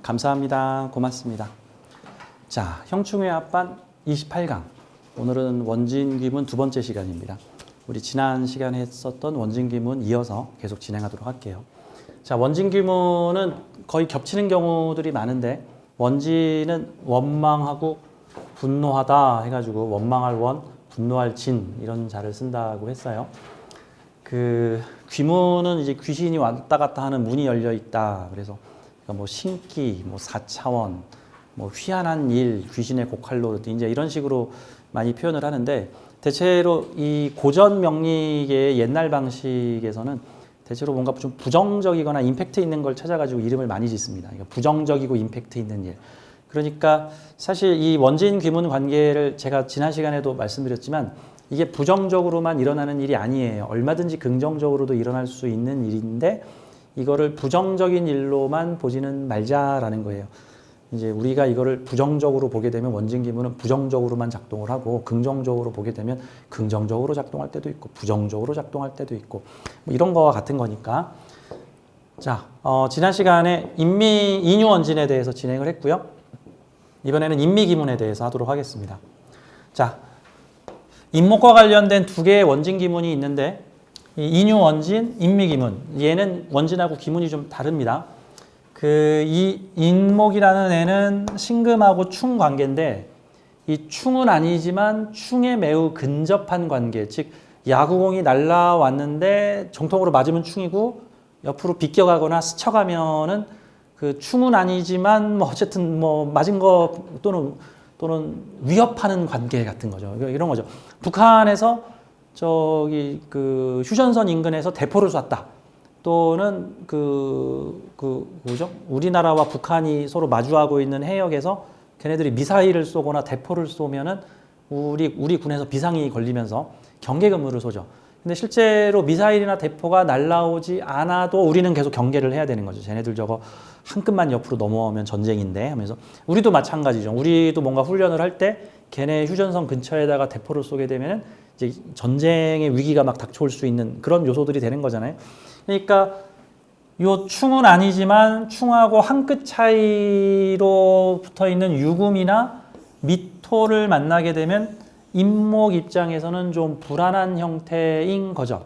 감사합니다. 고맙습니다. 자, 형충의 합반 28강. 오늘은 원진귀문 두 번째 시간입니다. 우리 지난 시간에 했었던 원진귀문 이어서 계속 진행하도록 할게요. 자, 원진귀문은 거의 겹치는 경우들이 많은데, 원진은 원망하고 분노하다 해가지고 원망할 원, 분노할 진 이런 자를 쓴다고 했어요. 그 귀문은 이제 귀신이 왔다 갔다 하는 문이 열려 있다. 그래서 뭐 신기, 뭐 4차원, 뭐 희한한 일, 귀신의 고칼로 이제 이런 식으로 많이 표현을 하는데, 대체로 이 고전 명리의 옛날 방식에서는 대체로 뭔가 좀 부정적이거나 임팩트 있는 걸 찾아가지고 이름을 많이 짓습니다. 그러니까 부정적이고 임팩트 있는 일. 그러니까 사실 이 원진 귀문 관계를 제가 지난 시간에도 말씀드렸지만, 이게 부정적으로만 일어나는 일이 아니에요. 얼마든지 긍정적으로도 일어날 수 있는 일인데, 이거를 부정적인 일로만 보지는 말자라는 거예요. 이제 우리가 이거를 부정적으로 보게 되면 원진귀문은 부정적으로만 작동을 하고, 긍정적으로 보게 되면 긍정적으로 작동할 때도 있고 부정적으로 작동할 때도 있고, 뭐 이런 거와 같은 거니까. 자, 지난 시간에 인유원진에 대해서 진행을 했고요. 이번에는 인미귀문에 대해서 하도록 하겠습니다. 자, 인목과 관련된 두 개의 원진귀문이 있는데, 인유원진, 인미귀문. 얘는 원진하고 귀문이 좀 다릅니다. 이 인목이라는 애는 신금하고 충 관계인데, 이 충은 아니지만 충에 매우 근접한 관계. 즉, 야구공이 날라왔는데 정통으로 맞으면 충이고, 옆으로 비껴가거나 스쳐가면은 그 충은 아니지만 뭐 어쨌든 뭐 맞은 거 또는 위협하는 관계 같은 거죠. 이런 거죠. 북한에서 저기 그 휴전선 인근에서 대포를 쐈다. 또는 뭐죠? 우리나라와 북한이 서로 마주하고 있는 해역에서 걔네들이 미사일을 쏘거나 대포를 쏘면은 우리 군에서 비상이 걸리면서 경계 근무를 쏘죠. 근데 실제로 미사일이나 대포가 날라오지 않아도 우리는 계속 경계를 해야 되는 거죠. 쟤네들 저거 한 끗만 옆으로 넘어오면 전쟁인데 하면서. 우리도 마찬가지죠. 우리도 뭔가 훈련을 할 때 걔네 휴전선 근처에다가 대포를 쏘게 되면은 이제 전쟁의 위기가 막 닥쳐올 수 있는 그런 요소들이 되는 거잖아요. 그러니까 요 충은 아니지만 충하고 한 끗 차이로 붙어 있는 유금이나 미토를 만나게 되면 인목 입장에서는 좀 불안한 형태인 거죠.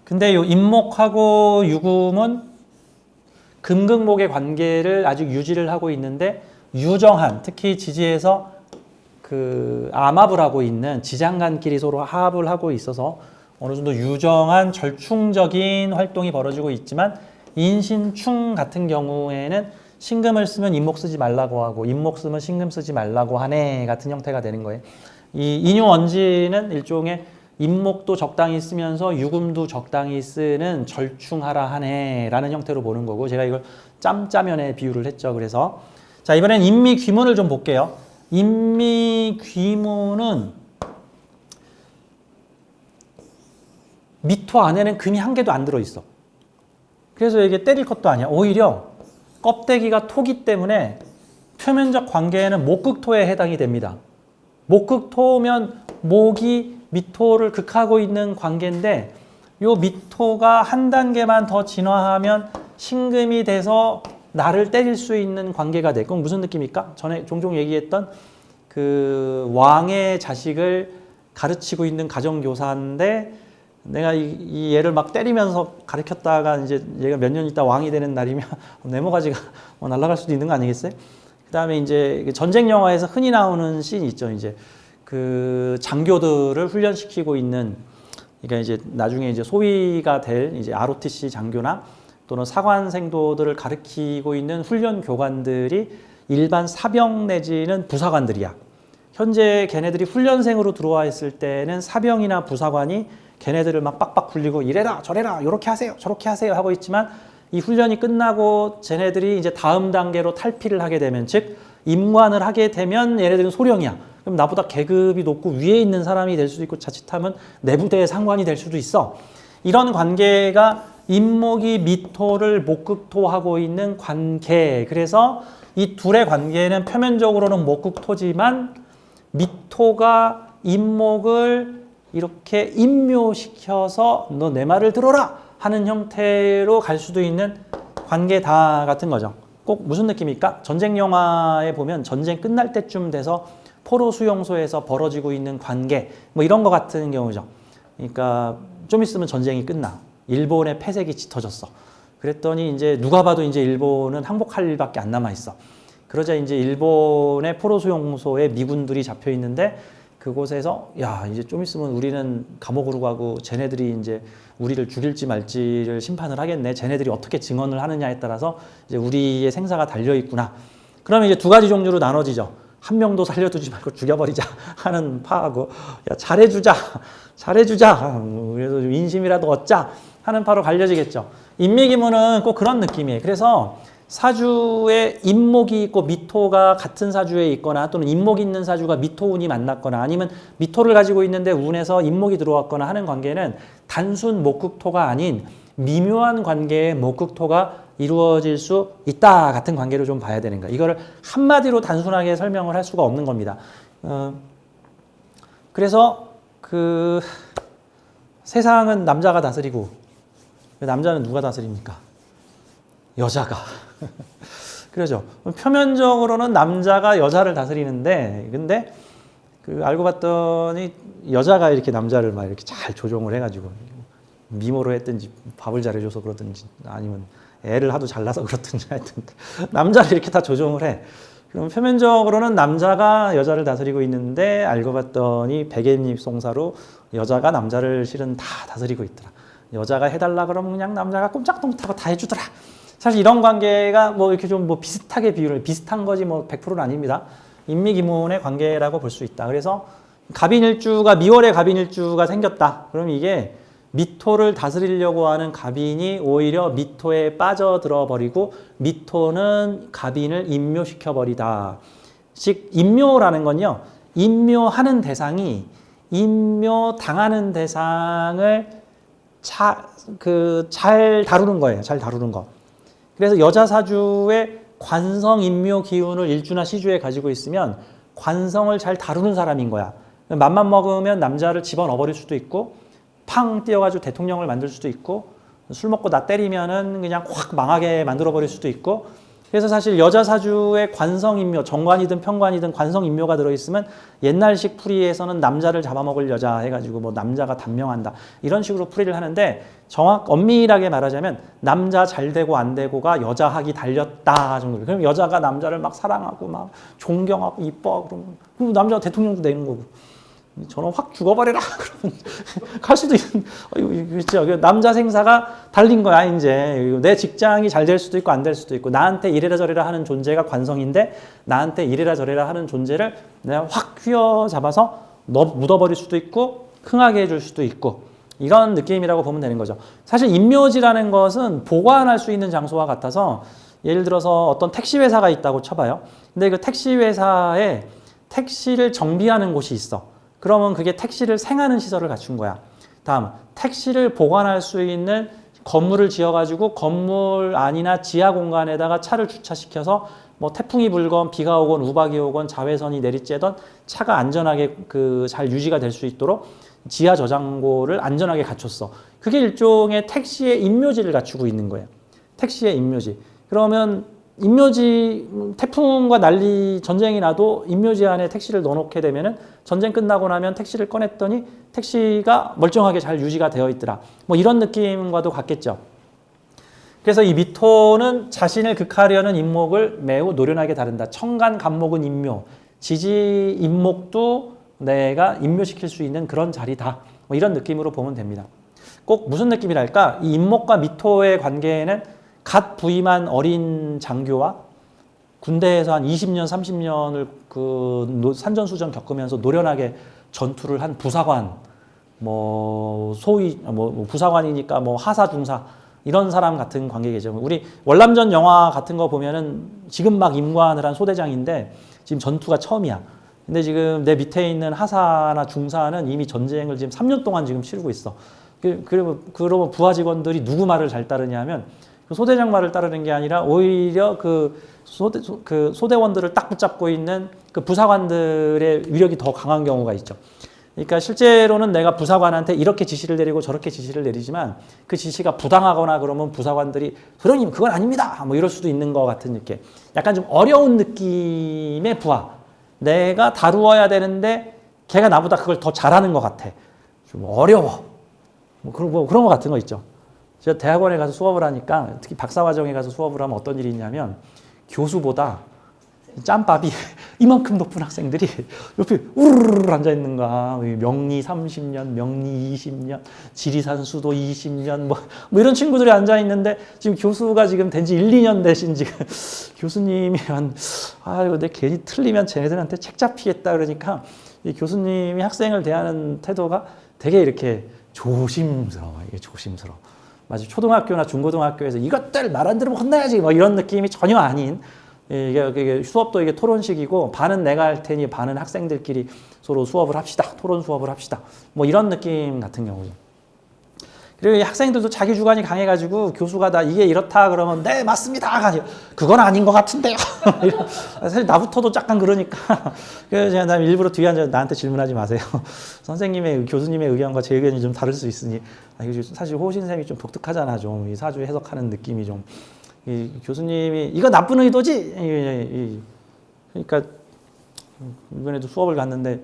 근데 요 인목하고 유금은 금극목의 관계를 아직 유지를 하고 있는데, 유정한, 특히 지지에서 그 암합을 하고 있는 지장간끼리 서로 합을 하고 있어서 어느 정도 유정한 절충적인 활동이 벌어지고 있지만, 인신충 같은 경우에는 신금을 쓰면 인목 쓰지 말라고 하고 인목 쓰면 신금 쓰지 말라고 하네 같은 형태가 되는 거예요. 이 인유원지는 일종의 인목도 적당히 쓰면서 유금도 적당히 쓰는 절충하라 하네 라는 형태로 보는 거고, 제가 이걸 짬짜면에 비유를 했죠. 그래서 자, 이번엔 인미귀문을 좀 볼게요. 인미귀문은 미토 안에는 금이 한 개도 안 들어있어. 그래서 이게 때릴 것도 아니야. 오히려 껍데기가 토기 때문에 표면적 관계에는 목극토에 해당이 됩니다. 목극토면 목이 미토를 극하고 있는 관계인데, 요 미토가 한 단계만 더 진화하면 신금이 돼서 나를 때릴 수 있는 관계가 돼. 그럼 무슨 느낌입니까? 전에 종종 얘기했던 그 왕의 자식을 가르치고 있는 가정교사인데, 내가 이 얘를 막 때리면서 가르쳤다가 이제 얘가 몇 년 있다 왕이 되는 날이면 네모가지가 날아갈 수도 있는 거 아니겠어요? 그 다음에 이제 전쟁 영화에서 흔히 나오는 씬이 있죠. 이제 그 장교들을 훈련시키고 있는, 그러니까 이제 나중에 이제 소위가 될 이제 ROTC 장교나 또는 사관생도들을 가르치고 있는 훈련 교관들이 일반 사병 내지는 부사관들이야. 현재 걔네들이 훈련생으로 들어와 있을 때는 사병이나 부사관이 걔네들을 막 빡빡 굴리고 이래라 저래라 요렇게 하세요 저렇게 하세요 하고 있지만, 이 훈련이 끝나고 쟤네들이 이제 다음 단계로 탈피를 하게 되면, 즉 임관을 하게 되면 얘네들은 소령이야. 그럼 나보다 계급이 높고 위에 있는 사람이 될 수도 있고, 자칫하면 내부대의 상관이 될 수도 있어. 이런 관계가 인목이 미토를 목극토하고 있는 관계. 그래서 이 둘의 관계는 표면적으로는 목극토지만 미토가 인목을 이렇게 임묘시켜서 너 내 말을 들어라 하는 형태로 갈 수도 있는 관계다 같은 거죠. 꼭 무슨 느낌일까? 전쟁 영화에 보면 전쟁 끝날 때쯤 돼서 포로 수용소에서 벌어지고 있는 관계 뭐 이런 거 같은 경우죠. 그러니까 좀 있으면 전쟁이 끝나. 일본의 패색이 짙어졌어. 그랬더니 이제 누가 봐도 이제 일본은 항복할 일밖에 안 남아 있어. 그러자 이제 일본의 포로 수용소에 미군들이 잡혀 있는데 그곳에서 야 이제 좀 있으면 우리는 감옥으로 가고 쟤네들이 이제 우리를 죽일지 말지를 심판을 하겠네. 쟤네들이 어떻게 증언을 하느냐에 따라서 이제 우리의 생사가 달려 있구나. 그러면 이제 두 가지 종류로 나눠지죠. 한 명도 살려두지 말고 죽여버리자 하는 파하고 야 잘해주자 그래서 좀 인심이라도 얻자 하는 파로 갈려지겠죠. 인미기문은 꼭 그런 느낌이에요. 그래서 사주에 인목이 있고 미토가 같은 사주에 있거나 또는 인목이 있는 사주가 미토운이 만났거나 아니면 미토를 가지고 있는데 운에서 인목이 들어왔거나 하는 관계는 단순 목극토가 아닌 미묘한 관계의 목극토가 이루어질 수 있다 같은 관계로 좀 봐야 되는 거예요. 이거를 한마디로 단순하게 설명을 할 수가 없는 겁니다. 그래서 그 세상은 남자가 다스리고 남자는 누가 다스립니까? 여자가. 그러죠. 표면적으로는 남자가 여자를 다스리는데 근데 그 알고 봤더니 여자가 이렇게 남자를 막 이렇게 잘 조종을 해가지고 미모로 했든지 밥을 잘해줘서 그러든지 아니면 애를 하도 잘나서 그렇든지 하여튼 남자를 이렇게 다 조종을 해. 그럼 표면적으로는 남자가 여자를 다스리고 있는데 알고 봤더니 백엔잎송사로 여자가 남자를 실은 다 다스리고 있더라. 여자가 해달라 그러면 그냥 남자가 꼼짝도 못하고 다 해주더라. 사실 이런 관계가 뭐 이렇게 좀 뭐 비슷하게 비유를 비슷한 거지 뭐 100%는 아닙니다. 인미기문의 관계라고 볼 수 있다. 그래서 갑인일주가 미월에 갑인일주가 생겼다. 그럼 이게 미토를 다스리려고 하는 갑인이 오히려 미토에 빠져들어 버리고 미토는 갑인을 임묘시켜 버리다. 즉 임묘라는 건요. 임묘하는 대상이 임묘당하는 대상을 잘 다루는 거예요. 잘 다루는 거. 그래서 여자 사주의 관성 인묘 기운을 일주나 시주에 가지고 있으면 관성을 잘 다루는 사람인 거야. 맘만 먹으면 남자를 집어넣어 버릴 수도 있고 팡 뛰어가지고 대통령을 만들 수도 있고 술 먹고 나 때리면은 그냥 확 망하게 만들어 버릴 수도 있고 그래서 사실 여자 사주의 관성인묘, 정관이든 편관이든 관성인묘가 들어있으면 옛날식 풀이에서는 남자를 잡아먹을 여자 해가지고 뭐 남자가 단명한다 이런 식으로 풀이를 하는데 엄밀하게 말하자면 남자 잘 되고 안 되고가 여자학이 달렸다 정도. 그럼 여자가 남자를 막 사랑하고 막 존경하고 이뻐하고 그러면 남자가 대통령도 되는 거고. 저는 확 죽어버려라 그러면 갈 수도 있는 그렇죠. 남자 생사가 달린 거야 이제. 내 직장이 잘 될 수도 있고 안 될 수도 있고 나한테 이래라 저래라 하는 존재가 관성인데 나한테 이래라 저래라 하는 존재를 내가 확 휘어잡아서 묻어버릴 수도 있고 흥하게 해줄 수도 있고 이런 느낌이라고 보면 되는 거죠. 사실 인묘지라는 것은 보관할 수 있는 장소와 같아서 예를 들어서 어떤 택시 회사가 있다고 쳐봐요. 근데 그 택시 회사에 택시를 정비하는 곳이 있어. 그러면 그게 택시를 생하는 시설을 갖춘 거야. 다음, 택시를 보관할 수 있는 건물을 지어가지고 건물 안이나 지하 공간에다가 차를 주차시켜서 뭐 태풍이 불건 비가 오건 우박이 오건 자외선이 내리쬐던 차가 안전하게 잘 유지가 될 수 있도록 지하 저장고를 안전하게 갖췄어. 그게 일종의 택시의 인묘지를 갖추고 있는 거예요. 택시의 인묘지. 그러면 인묘지 태풍과 난리 전쟁이 나도 인묘지 안에 택시를 넣어놓게 되면은 전쟁 끝나고 나면 택시를 꺼냈더니 택시가 멀쩡하게 잘 유지가 되어 있더라. 뭐 이런 느낌과도 같겠죠. 그래서 이 미토는 자신을 극하려는 인목을 매우 노련하게 다룬다. 청간 간목은 인묘, 지지 인목도 내가 인묘시킬 수 있는 그런 자리다. 뭐 이런 느낌으로 보면 됩니다. 꼭 무슨 느낌이랄까? 이 인목과 미토의 관계에는 갓 부임한 어린 장교와 군대에서 한 20년, 30년을 산전수전 겪으면서 노련하게 전투를 한 부사관, 뭐 소위 부사관이니까 뭐 하사, 중사 이런 사람 같은 관계겠죠. 우리 월남전 영화 같은 거 보면은 지금 막 임관을 한 소대장인데 지금 전투가 처음이야. 근데 지금 내 밑에 있는 하사나 중사는 이미 전쟁을 지금 3년 동안 지금 치르고 있어. 그러면 부하 직원들이 누구 말을 잘 따르냐면 그 소대장 말을 따르는 게 아니라 오히려 그 소대원들을 딱 붙잡고 있는 그 부사관들의 위력이 더 강한 경우가 있죠. 그러니까 실제로는 내가 부사관한테 이렇게 지시를 내리고 저렇게 지시를 내리지만 그 지시가 부당하거나 그러면 부사관들이 소령님 그건 아닙니다 뭐 이럴 수도 있는 것 같은 이렇게 약간 좀 어려운 느낌의 부하. 내가 다루어야 되는데 걔가 나보다 그걸 더 잘하는 것 같아. 좀 어려워. 뭐 그런 거 같은 거 있죠. 제가 대학원에 가서 수업을 하니까 특히 박사과정에 가서 수업을 하면 어떤 일이 있냐면 교수보다 짬밥이 이만큼 높은 학생들이 옆에 우르르 앉아 있는 거야. 명리 30년, 명리 20년, 지리산 수도 20년 뭐 이런 친구들이 앉아 있는데 지금 교수가 지금 된 지 1, 2년 되신 지금 교수님이 이거 내 괜히 틀리면 쟤네들한테 책 잡히겠다 그러니까 이 교수님이 학생을 대하는 태도가 되게 이렇게 조심스러워. 이게 조심스러워. 마치 초등학교나 중고등학교에서 이것들 말 안 들으면 혼나야지 뭐 이런 느낌이 전혀 아닌 이게 수업도 이게 토론식이고 반은 내가 할 테니 반은 학생들끼리 서로 수업을 합시다. 토론 수업을 합시다. 뭐 이런 느낌 같은 경우죠. 그리고 이 학생들도 자기 주관이 강해가지고 교수가 다 이게 이렇다 그러면 네 맞습니다. 그건 아닌 것 같은데요. 사실 나부터도 약간 그러니까 그래서 제가 일부러 뒤에 앉아 나한테 질문하지 마세요. 선생님의 교수님의 의견과 제 의견이 좀 다를 수 있으니 사실 호신쌤이 좀 독특하잖아. 좀 이 사주 해석하는 느낌이 좀 이 교수님이 이거 나쁜 의도지. 그러니까 이번에도 수업을 갔는데.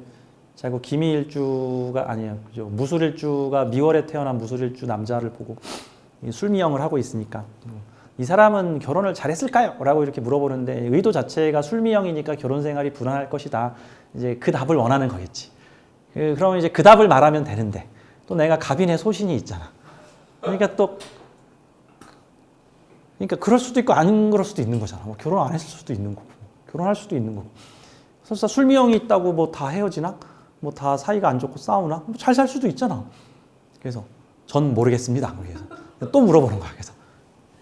자꾸 기미일주가 아니에요. 그죠? 무술일주가 미월에 태어난 무술일주 남자를 보고 술미형을 하고 있으니까 이 사람은 결혼을 잘했을까요? 라고 이렇게 물어보는데 의도 자체가 술미형이니까 결혼 생활이 불안할 것이다. 이제 그 답을 원하는 거겠지. 그러면 이제 그 답을 말하면 되는데 또 내가 갑인의 소신이 있잖아. 그러니까 그럴 수도 있고 안 그럴 수도 있는 거잖아. 뭐 결혼 안 했을 수도 있는 거고 결혼할 수도 있는 거고. 설사 술미형이 있다고 뭐 다 헤어지나? 뭐 다 사이가 안 좋고 싸우나? 잘 살 수도 있잖아. 그래서 전 모르겠습니다. 그래서 또 물어보는 거야. 그래서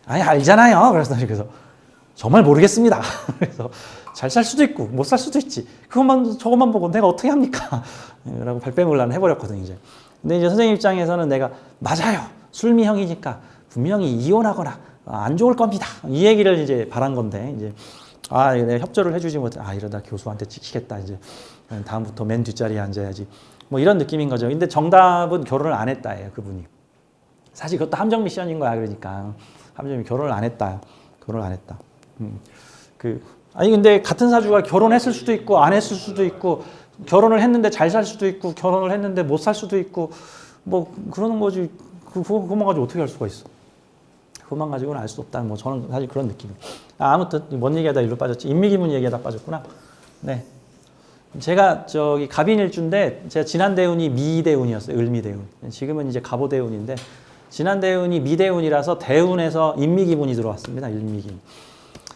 아니 알잖아요. 그래서 정말 모르겠습니다. 그래서 잘 살 수도 있고 못 살 수도 있지. 저것만 보고 내가 어떻게 합니까? 라고 발뺌을 나는 해버렸거든 이제. 근데 이제 선생님 입장에서는 내가 맞아요. 술미형이니까 분명히 이혼하거나 안 좋을 겁니다. 이 얘기를 이제 바란 건데 이제. 내가 협조를 해주지 못해. 이러다 교수한테 찍히겠다. 이제 다음부터 맨 뒷자리에 앉아야지. 뭐 이런 느낌인 거죠. 근데 정답은 결혼을 안 했다예요. 그분이. 사실 그것도 함정 미션인 거야. 그러니까 함정이 결혼을 안 했다. 결혼을 안 했다. 근데 같은 사주가 결혼했을 수도 있고 안 했을 수도 있고 결혼을 했는데 잘 살 수도 있고 결혼을 했는데 못 살 수도 있고 뭐 그러는 거지. 그것만 가지고 어떻게 할 수가 있어. 그것만 가지고는 알 수 없다. 뭐 저는 사실 그런 느낌이에요. 아무튼 뭔 얘기하다 일로 빠졌지. 인미기문 얘기하다 빠졌구나. 네. 제가 갑인일주인데 제가 지난 대운이 미대운이었어요. 을미대운. 지금은 이제 갑오대운인데 지난 대운이 미대운이라서 대운에서 인미기문이 들어왔습니다. 일미기문.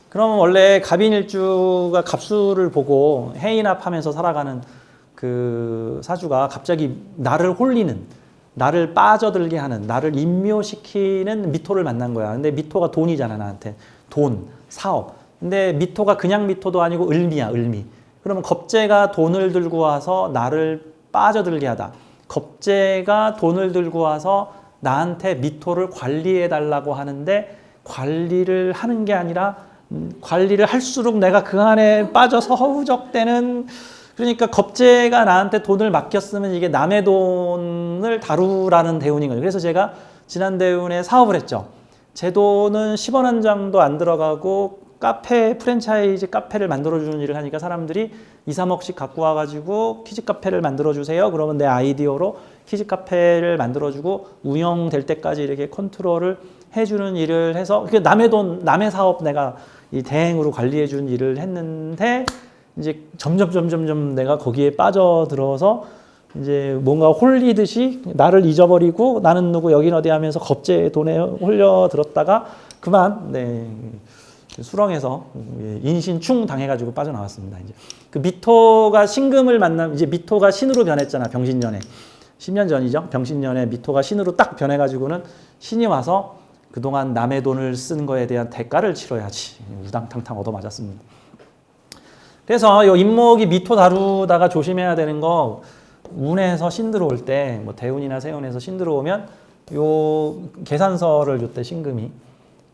그러면 원래 갑인일주가 갑수를 보고 해인합하면서 살아가는 그 사주가 갑자기 나를 홀리는 나를 빠져들게 하는 나를 임묘시키는 미토를 만난 거야. 근데 미토가 돈이잖아 나한테. 돈, 사업. 근데 미토가 그냥 미토도 아니고 을미야. 을미. 그러면 겁재가 돈을 들고 와서 나를 빠져들게 하다. 겁재가 돈을 들고 와서 나한테 미토를 관리해 달라고 하는데 관리를 하는 게 아니라 관리를 할수록 내가 그 안에 빠져서 허우적대는 그러니까 겁재가 나한테 돈을 맡겼으면 이게 남의 돈을 다루라는 대운인 거예요. 그래서 제가 지난 대운에 사업을 했죠. 제 돈은 10원 한 장도 안 들어가고 프랜차이즈 카페를 만들어주는 일을 하니까 사람들이 2, 3억씩 갖고 와가지고 키즈 카페를 만들어주세요. 그러면 내 아이디어로 키즈 카페를 만들어주고 운영될 때까지 이렇게 컨트롤을 해주는 일을 해서 남의 돈, 남의 사업 내가 이 대행으로 관리해주는 일을 했는데 이제 점점 내가 거기에 빠져들어서 이제 뭔가 홀리듯이 나를 잊어버리고 나는 누구 여긴 어디 하면서 겁제 돈에 홀려들었다가 그만 수렁에서 인신충 당해가지고 빠져나왔습니다. 이제 그 미토가 신금을 만나면 이제 미토가 신으로 변했잖아. 병신년에 10년 전이죠. 병신년에 미토가 신으로 딱 변해가지고는 신이 와서 그동안 남의 돈을 쓴 거에 대한 대가를 치러야지. 우당탕탕 얻어맞았습니다. 그래서 이 인목이 미토 다루다가 조심해야 되는 거 운에서 신 들어올 때 뭐 대운이나 세운에서 신 들어오면 요 계산서를 줬대, 신금이.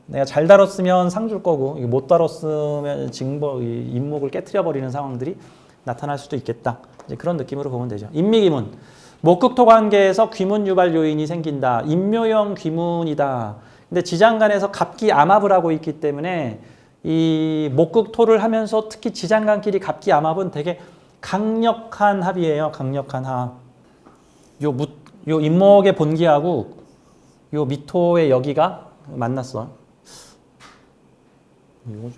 내가 잘 다뤘으면 상 줄 거고 못 다뤘으면 임목을 깨트려 버리는 상황들이 나타날 수도 있겠다. 이제 그런 느낌으로 보면 되죠. 인미기문. 목극토 관계에서 귀문 유발 요인이 생긴다. 임묘형 귀문이다. 근데 지장간에서 갑기 암합을 하고 있기 때문에 이 목극토를 하면서 특히 지장간끼리 갑기 암합은 되게 강력한 합이에요. 강력한 합. 요 임목의 본기하고 요 미토의 여기가 만났어. 이거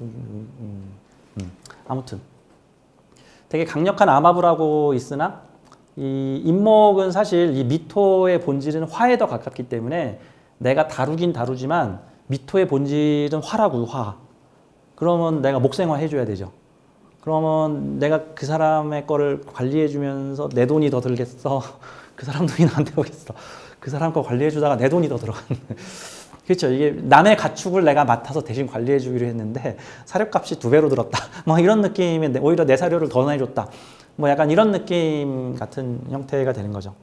아무튼 되게 강력한 암합을 하고 있으나 이 임목은 사실 이 미토의 본질은 화에 더 가깝기 때문에 내가 다루긴 다루지만 미토의 본질은 화라고, 화. 그러면 내가 목생화 해줘야 되죠. 그러면 내가 그 사람의 거를 관리해주면서 내 돈이 더 들겠어. 그 사람 돈이 나한테 오겠어. 그 사람 거 관리해주다가 내 돈이 더 들어가는. 그렇죠. 이게 남의 가축을 내가 맡아서 대신 관리해주기로 했는데 사료값이 2배로 들었다. 뭐 이런 느낌인데 오히려 내 사료를 더 내줬다. 뭐 약간 이런 느낌 같은 형태가 되는 거죠.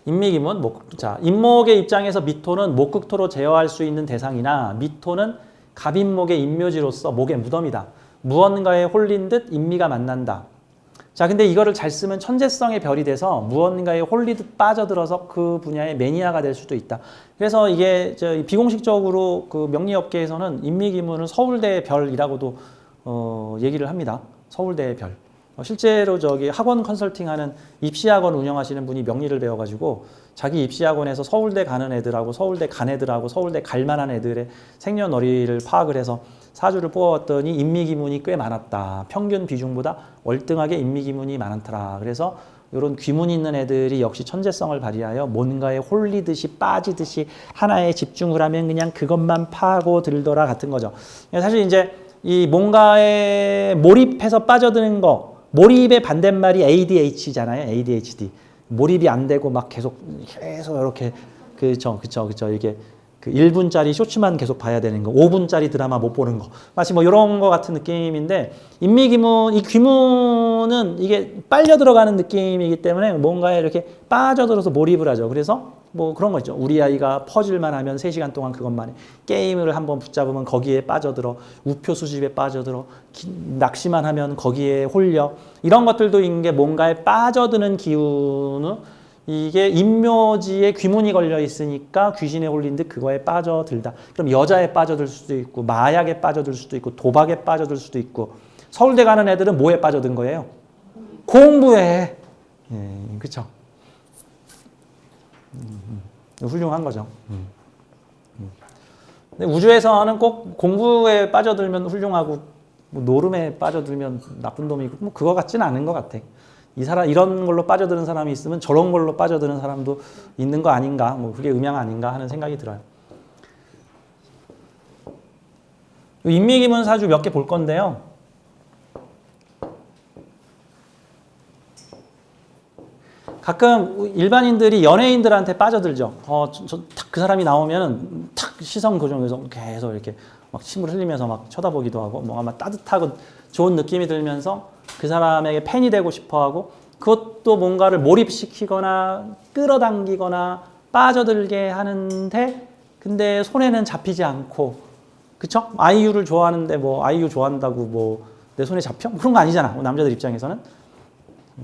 인미기문, 자, 임목의 입장에서 미토는 목극토로 제어할 수 있는 대상이나 미토는 갑인목의 임묘지로서 목의 무덤이다. 무언가에 홀린 듯 인미가 만난다. 자, 근데 이거를 잘 쓰면 천재성의 별이 돼서 무언가에 홀리듯 빠져들어서 그 분야의 매니아가 될 수도 있다. 그래서 이게 비공식적으로 그 명리업계에서는 인미기문을 서울대 별이라고도 얘기를 합니다. 서울대 별. 실제로 학원 컨설팅하는 입시학원 운영하시는 분이 명리를 배워가지고 자기 입시학원에서 서울대 가는 애들하고 서울대 간 애들하고 서울대 갈 만한 애들의 생년월일을 파악을 해서 사주를 뽑아왔더니 인미기문이 꽤 많았다. 평균 비중보다 월등하게 인미기문이 많더라. 그래서 이런 귀문이 있는 애들이 역시 천재성을 발휘하여 뭔가에 홀리듯이 빠지듯이 하나에 집중을 하면 그냥 그것만 파고 들더라 같은 거죠. 사실 이제 이 뭔가에 몰입해서 빠져드는 거, 몰입의 반대말이 ADH잖아요. ADHD. 몰입이 안 되고 막 계속 이렇게 그쵸. 이게 그 1분짜리 쇼츠만 계속 봐야 되는 거, 5분짜리 드라마 못 보는 거. 마치 뭐 이런 거 같은 느낌인데 인미기문, 이 귀문은 이게 빨려 들어가는 느낌이기 때문에 뭔가에 이렇게 빠져들어서 몰입을 하죠. 그래서 뭐 그런 거 있죠. 우리 아이가 퍼즐만 하면 3시간 동안 그것만 해. 게임을 한번 붙잡으면 거기에 빠져들어. 우표 수집에 빠져들어. 낚시만 하면 거기에 홀려. 이런 것들도 이게 뭔가에 빠져드는 기운은 이게 임묘지에 귀문이 걸려 있으니까 귀신에 홀린 듯 그거에 빠져들다. 그럼 여자에 빠져들 수도 있고 마약에 빠져들 수도 있고 도박에 빠져들 수도 있고 서울대 가는 애들은 뭐에 빠져든 거예요? 공부에. 예, 그렇죠. 훌륭한 거죠. 근데 우주에서는 꼭 공부에 빠져들면 훌륭하고 뭐 노름에 빠져들면 나쁜 놈이고 뭐 그거 같지는 않은 것 같아. 이 사람 이런 걸로 빠져드는 사람이 있으면 저런 걸로 빠져드는 사람도 있는 거 아닌가? 뭐 그게 음양 아닌가 하는 생각이 들어요. 인미기문 사주 몇 개 볼 건데요. 가끔 일반인들이 연예인들한테 빠져들죠. 그 사람이 나오면은 탁 시선 고정해서 계속 이렇게 막 침을 흘리면서 막 쳐다보기도 하고, 뭐 아마 따뜻하고 좋은 느낌이 들면서 그 사람에게 팬이 되고 싶어하고, 그것도 뭔가를 몰입시키거나 끌어당기거나 빠져들게 하는데, 근데 손에는 잡히지 않고, 그쵸? 아이유를 좋아하는데 뭐 아이유 좋아한다고 뭐 내 손에 잡혀? 그런 거 아니잖아. 남자들 입장에서는.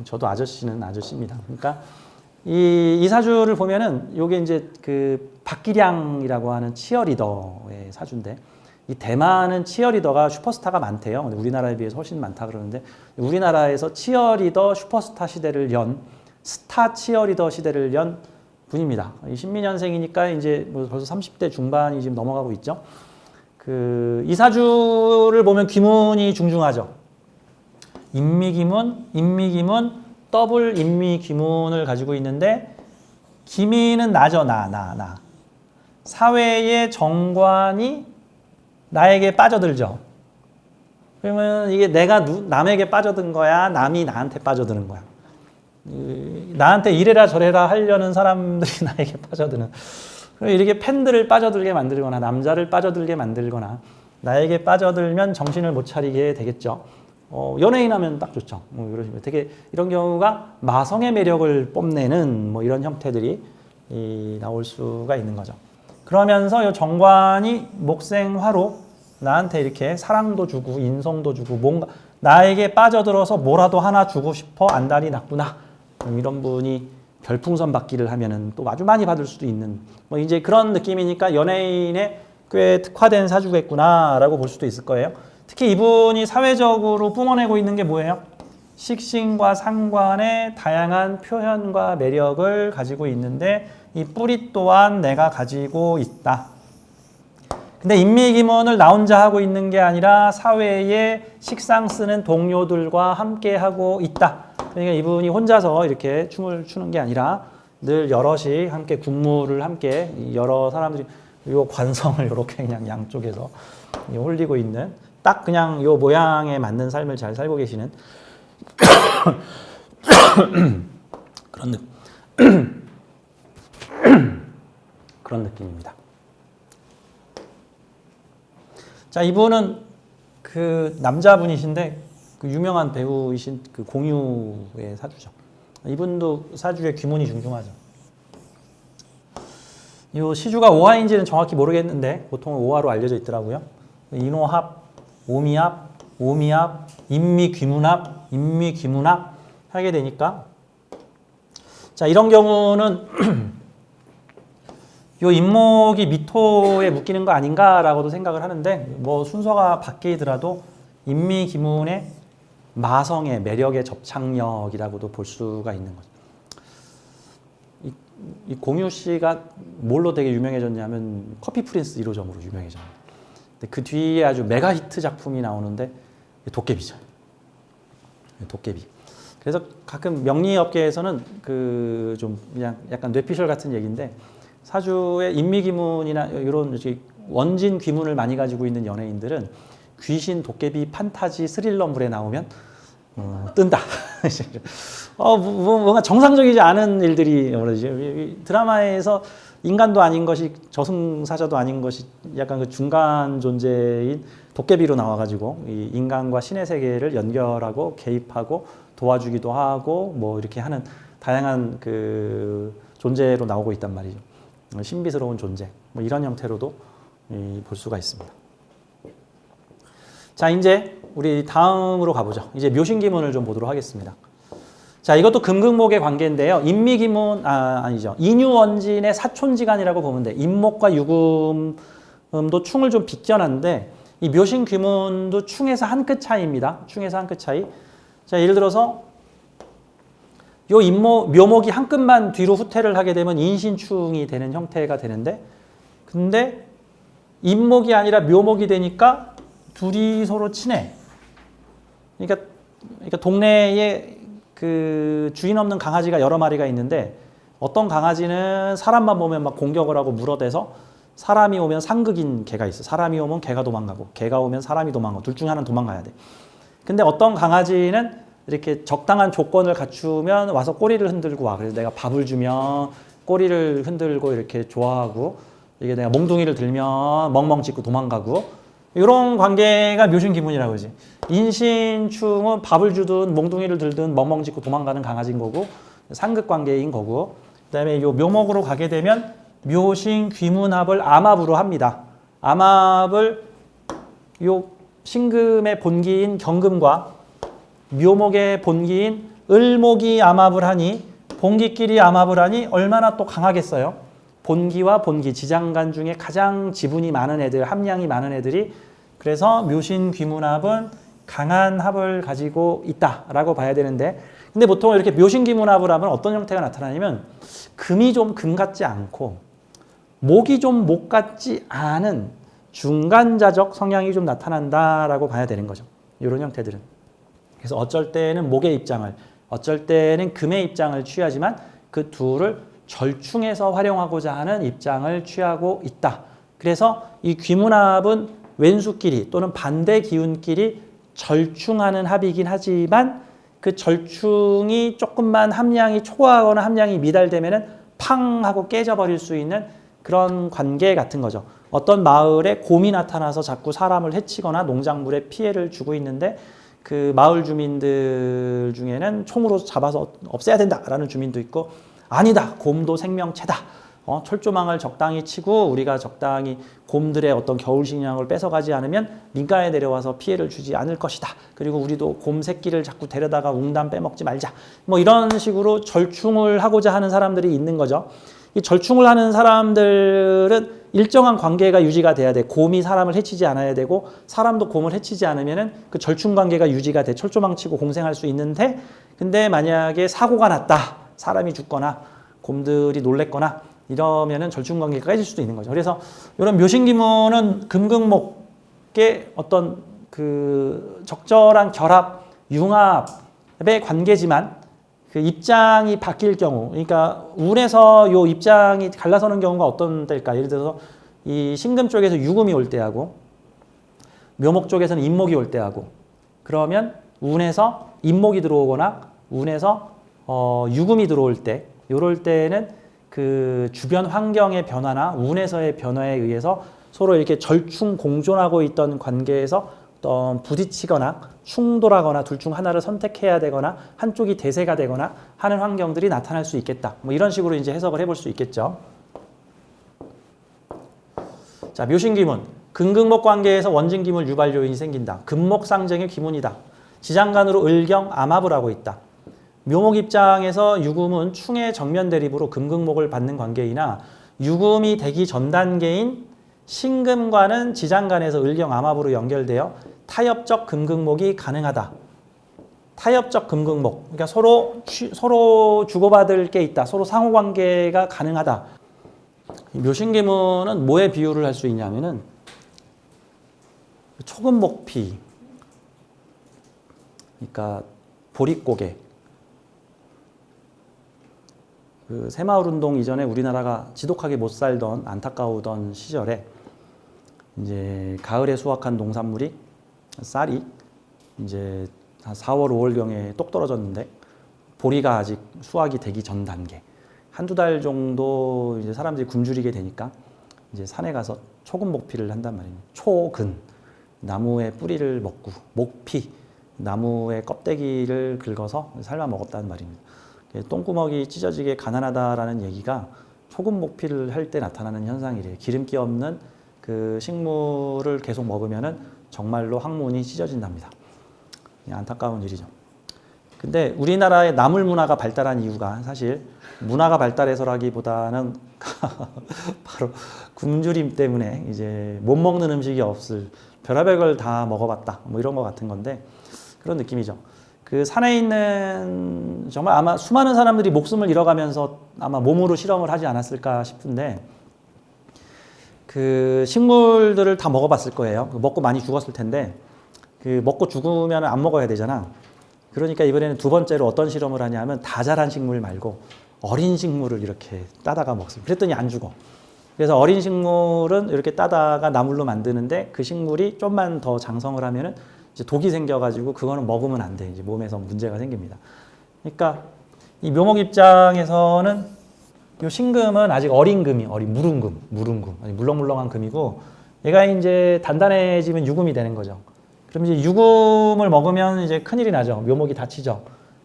저도 아저씨는 아저씨입니다. 그러니까 이 사주를 보면은 요게 이제 그 박기량이라고 하는 치어리더의 사주인데, 이 대만은 치어리더가 슈퍼스타가 많대요. 근데 우리나라에 비해서 훨씬 많다 그러는데, 우리나라에서 치어리더 슈퍼스타 시대를 연 스타 치어리더 시대를 연 분입니다. 이 신민년생이니까 이제 뭐 벌써 30대 중반이 지금 넘어가고 있죠. 이 사주를 보면 귀문이 중중하죠. 인미기문, 더블 인미귀문을 가지고 있는데, 기미는 나죠. 나. 사회의 정관이 나에게 빠져들죠. 그러면 이게 내가 남에게 빠져든 거야? 남이 나한테 빠져드는 거야? 나한테 이래라 저래라 하려는 사람들이 나에게 빠져드는. 이렇게 팬들을 빠져들게 만들거나 남자를 빠져들게 만들거나 나에게 빠져들면 정신을 못 차리게 되겠죠. 연예인 하면 딱 좋죠. 뭐 되게 이런 경우가 마성의 매력을 뽐내는 뭐 이런 형태들이 나올 수가 있는 거죠. 그러면서 이 정관이 목생화로 나한테 이렇게 사랑도 주고 인성도 주고 뭔가 나에게 빠져들어서 뭐라도 하나 주고 싶어 안달이 났구나. 이런 분이 별풍선 받기를 하면은 또 아주 많이 받을 수도 있는 뭐 이제 그런 느낌이니까 연예인에 꽤 특화된 사주겠구나라고 볼 수도 있을 거예요. 특히 이분이 사회적으로 뿜어내고 있는 게 뭐예요? 식신과 상관의 다양한 표현과 매력을 가지고 있는데 이 뿌리 또한 내가 가지고 있다. 근데 인미기문을 나 혼자 하고 있는 게 아니라 사회에 식상 쓰는 동료들과 함께 하고 있다. 그러니까 이분이 혼자서 이렇게 춤을 추는 게 아니라 늘 여럿이 함께 군무를 함께 여러 사람들이 요 관성을 이렇게 그냥 양쪽에서 홀리고 있는 딱 그냥 요 모양에 맞는 삶을 잘 살고 계시는 그런 느낌입니다. 자, 이분은 그 남자분이신데 그 유명한 배우이신 그 공유의 사주죠. 이분도 사주에 귀문이 중중하죠. 이 시주가 오화인지는 정확히 모르겠는데 보통은 오화로 알려져 있더라고요. 인오합, 오미합, 오미합, 인미귀문합, 인미귀문합 하게 되니까 자 이런 경우는 요 인목이 미토에 묶이는 거 아닌가라고도 생각을 하는데 뭐 순서가 바뀌더라도 인미귀문의 마성의 매력의 접착력이라고도 볼 수가 있는 거죠. 이 공유 씨가 뭘로 되게 유명해졌냐면 커피 프린스 1호점으로 유명해졌어요. 근데 그 뒤에 아주 메가 히트 작품이 나오는데 도깨비죠. 도깨비. 그래서 가끔 명리업계에서는 그 좀 그냥 약간 뇌피셜 같은 얘기인데 사주의 인미귀문이나 이런 원진 귀문을 많이 가지고 있는 연예인들은 귀신, 도깨비, 판타지, 스릴러물에 나오면 뜬다. 뭔가 정상적이지 않은 일들이 벌어지죠. 드라마에서 인간도 아닌 것이 저승사자도 아닌 것이 약간 그 중간 존재인 도깨비로 나와가지고 이 인간과 신의 세계를 연결하고 개입하고 도와주기도 하고 뭐 이렇게 하는 다양한 그 존재로 나오고 있단 말이죠. 신비스러운 존재. 뭐 이런 형태로도 볼 수가 있습니다. 자, 이제 우리 다음으로 가보죠. 이제 묘신기문을 좀 보도록 하겠습니다. 자, 이것도 금극목의 관계인데요. 인미기문, 아니죠. 인유원진의 사촌지간이라고 보면 돼. 인목과 유금도 충을 좀 빗겨놨는데, 이 묘신귀문도 충에서 한 끗 차이입니다. 충에서 한 끗 차이. 자, 예를 들어서, 요 묘목이 한 끗만 뒤로 후퇴를 하게 되면 인신충이 되는 형태가 되는데, 근데 인목이 아니라 묘목이 되니까 둘이 서로 친해. 그러니까 동네에 그 주인 없는 강아지가 여러 마리가 있는데 어떤 강아지는 사람만 보면 막 공격을 하고 물어대서 사람이 오면 상극인 개가 있어. 사람이 오면 개가 도망가고 개가 오면 사람이 도망가고 둘 중에 하나는 도망가야 돼. 근데 어떤 강아지는 이렇게 적당한 조건을 갖추면 와서 꼬리를 흔들고 와. 그래서 내가 밥을 주면 꼬리를 흔들고 이렇게 좋아하고 이게 내가 몽둥이를 들면 멍멍 짖고 도망가고 이런 관계가 묘신기문이라고 하지. 인신충은 밥을 주든 몽둥이를 들든 멍멍 짖고 도망가는 강아지인 거고 상극 관계인 거고 그다음에 요 묘목으로 가게 되면 묘신귀문합을 암합으로 합니다. 암합을 요 신금의 본기인 경금과 묘목의 본기인 을목이 암합을 하니 본기끼리 암합을 하니 얼마나 또 강하겠어요. 본기와 본기, 지장간 중에 가장 지분이 많은 애들, 함량이 많은 애들이 그래서 묘신귀문합은 강한 합을 가지고 있다라고 봐야 되는데 근데 보통 이렇게 묘신귀문합을 하면 어떤 형태가 나타나냐면 금이 좀 금 같지 않고 목이 좀 목 같지 않은 중간자적 성향이 좀 나타난다라고 봐야 되는 거죠. 이런 형태들은. 그래서 어쩔 때는 목의 입장을, 어쩔 때는 금의 입장을 취하지만 그 둘을 절충해서 활용하고자 하는 입장을 취하고 있다. 그래서 이 귀문합은 왼수끼리 또는 반대 기운끼리 절충하는 합이긴 하지만 그 절충이 조금만 함량이 초과하거나 함량이 미달되면은 팡 하고 깨져버릴 수 있는 그런 관계 같은 거죠. 어떤 마을에 곰이 나타나서 자꾸 사람을 해치거나 농작물에 피해를 주고 있는데 그 마을 주민들 중에는 총으로 잡아서 없애야 된다라는 주민도 있고 아니다. 곰도 생명체다. 철조망을 적당히 치고 우리가 적당히 곰들의 어떤 겨울 식량을 뺏어가지 않으면 민가에 내려와서 피해를 주지 않을 것이다. 그리고 우리도 곰 새끼를 자꾸 데려다가 웅담 빼먹지 말자. 뭐 이런 식으로 절충을 하고자 하는 사람들이 있는 거죠. 이 절충을 하는 사람들은 일정한 관계가 유지가 돼야 돼. 곰이 사람을 해치지 않아야 되고 사람도 곰을 해치지 않으면은 그 절충 관계가 유지가 돼. 철조망 치고 공생할 수 있는데 근데 만약에 사고가 났다. 사람이 죽거나 곰들이 놀랬거나 이러면은 절충 관계가 깨질 수도 있는 거죠. 그래서 이런 묘신기문은 금극목의 어떤 그 적절한 결합, 융합의 관계지만 그 입장이 바뀔 경우, 그러니까 운에서 요 입장이 갈라서는 경우가 어떤 때일까? 예를 들어서 이 신금 쪽에서 유금이 올 때하고 묘목 쪽에서는 임목이 올 때하고 그러면 운에서 임목이 들어오거나 운에서 유금이 들어올 때, 요럴 때는 그 주변 환경의 변화나 운에서의 변화에 의해서 서로 이렇게 절충 공존하고 있던 관계에서 어떤 부딪히거나 충돌하거나 둘 중 하나를 선택해야 되거나 한쪽이 대세가 되거나 하는 환경들이 나타날 수 있겠다. 뭐 이런 식으로 이제 해석을 해볼 수 있겠죠. 자, 묘신기문. 금극목 관계에서 원진기물 유발 요인이 생긴다. 금목 상정의 기문이다. 지장간으로 을경 암합을 하고 있다. 묘목 입장에서 유금은 충의 정면 대립으로 금극목을 받는 관계이나 유금이 되기 전 단계인 신금과는 지장간에서 을경 암합으로 연결되어 타협적 금극목이 가능하다. 타협적 금극목. 그러니까 서로 주고받을 게 있다. 서로 상호관계가 가능하다. 묘신기문은 뭐에 비유를 할 수 있냐면은 초금목피. 그러니까 보릿고개. 그 새마을운동 이전에 우리나라가 지독하게 못 살던 안타까우던 시절에 이제 가을에 수확한 농산물이 쌀이 이제 한 4월, 5월경에 똑 떨어졌는데 보리가 아직 수확이 되기 전 단계. 한두 달 정도 이제 사람들이 굶주리게 되니까 이제 산에 가서 초금목피를 한단 말이에요. 초근, 나무의 뿌리를 먹고, 목피, 나무의 껍데기를 긁어서 삶아 먹었다는 말입니다. 똥구멍이 찢어지게 가난하다라는 얘기가 초금목피를 할 때 나타나는 현상이래요. 기름기 없는 그 식물을 계속 먹으면은 정말로 항문이 찢어진답니다. 안타까운 일이죠. 근데 우리나라의 나물 문화가 발달한 이유가 사실 문화가 발달해서라기보다는 바로 굶주림 때문에 이제 못 먹는 음식이 없을 별의별 걸 다 먹어봤다. 뭐 이런 것 같은 건데 그런 느낌이죠. 그 산에 있는 정말 아마 수많은 사람들이 목숨을 잃어가면서 아마 몸으로 실험을 하지 않았을까 싶은데 그 식물들을 다 먹어봤을 거예요. 먹고 많이 죽었을 텐데 그 먹고 죽으면 안 먹어야 되잖아. 그러니까 이번에는 두 번째로 어떤 실험을 하냐면 다 자란 식물 말고 어린 식물을 이렇게 따다가 먹습니다. 그랬더니 안 죽어. 그래서 어린 식물은 이렇게 따다가 나물로 만드는데 그 식물이 좀만 더 장성을 하면은 이제 독이 생겨가지고 그거는 먹으면 안 돼. 이제 몸에서 문제가 생깁니다. 그러니까 이 묘목 입장에서는 이 신금은 아직 어린 금이, 어린 무릉금, 아니 물렁물렁한 금이고 얘가 이제 단단해지면 유금이 되는 거죠. 그럼 이제 유금을 먹으면 이제 큰일이 나죠. 묘목이 다치죠.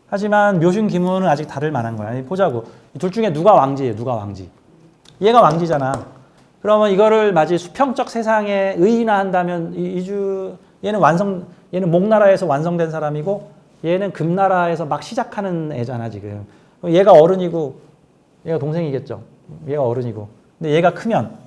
하지만 묘신기문은 아직 다를 만한 거야. 아니, 보자고. 둘 중에 누가 왕지예요? 누가 왕지? 얘가 왕지잖아. 그러면 이거를 마치 수평적 세상에 의인화한다면 얘는 목나라에서 완성된 사람이고 얘는 금나라에서 막 시작하는 애잖아 지금. 얘가 어른이고 얘가 동생이겠죠. 얘가 어른이고. 근데 얘가 크면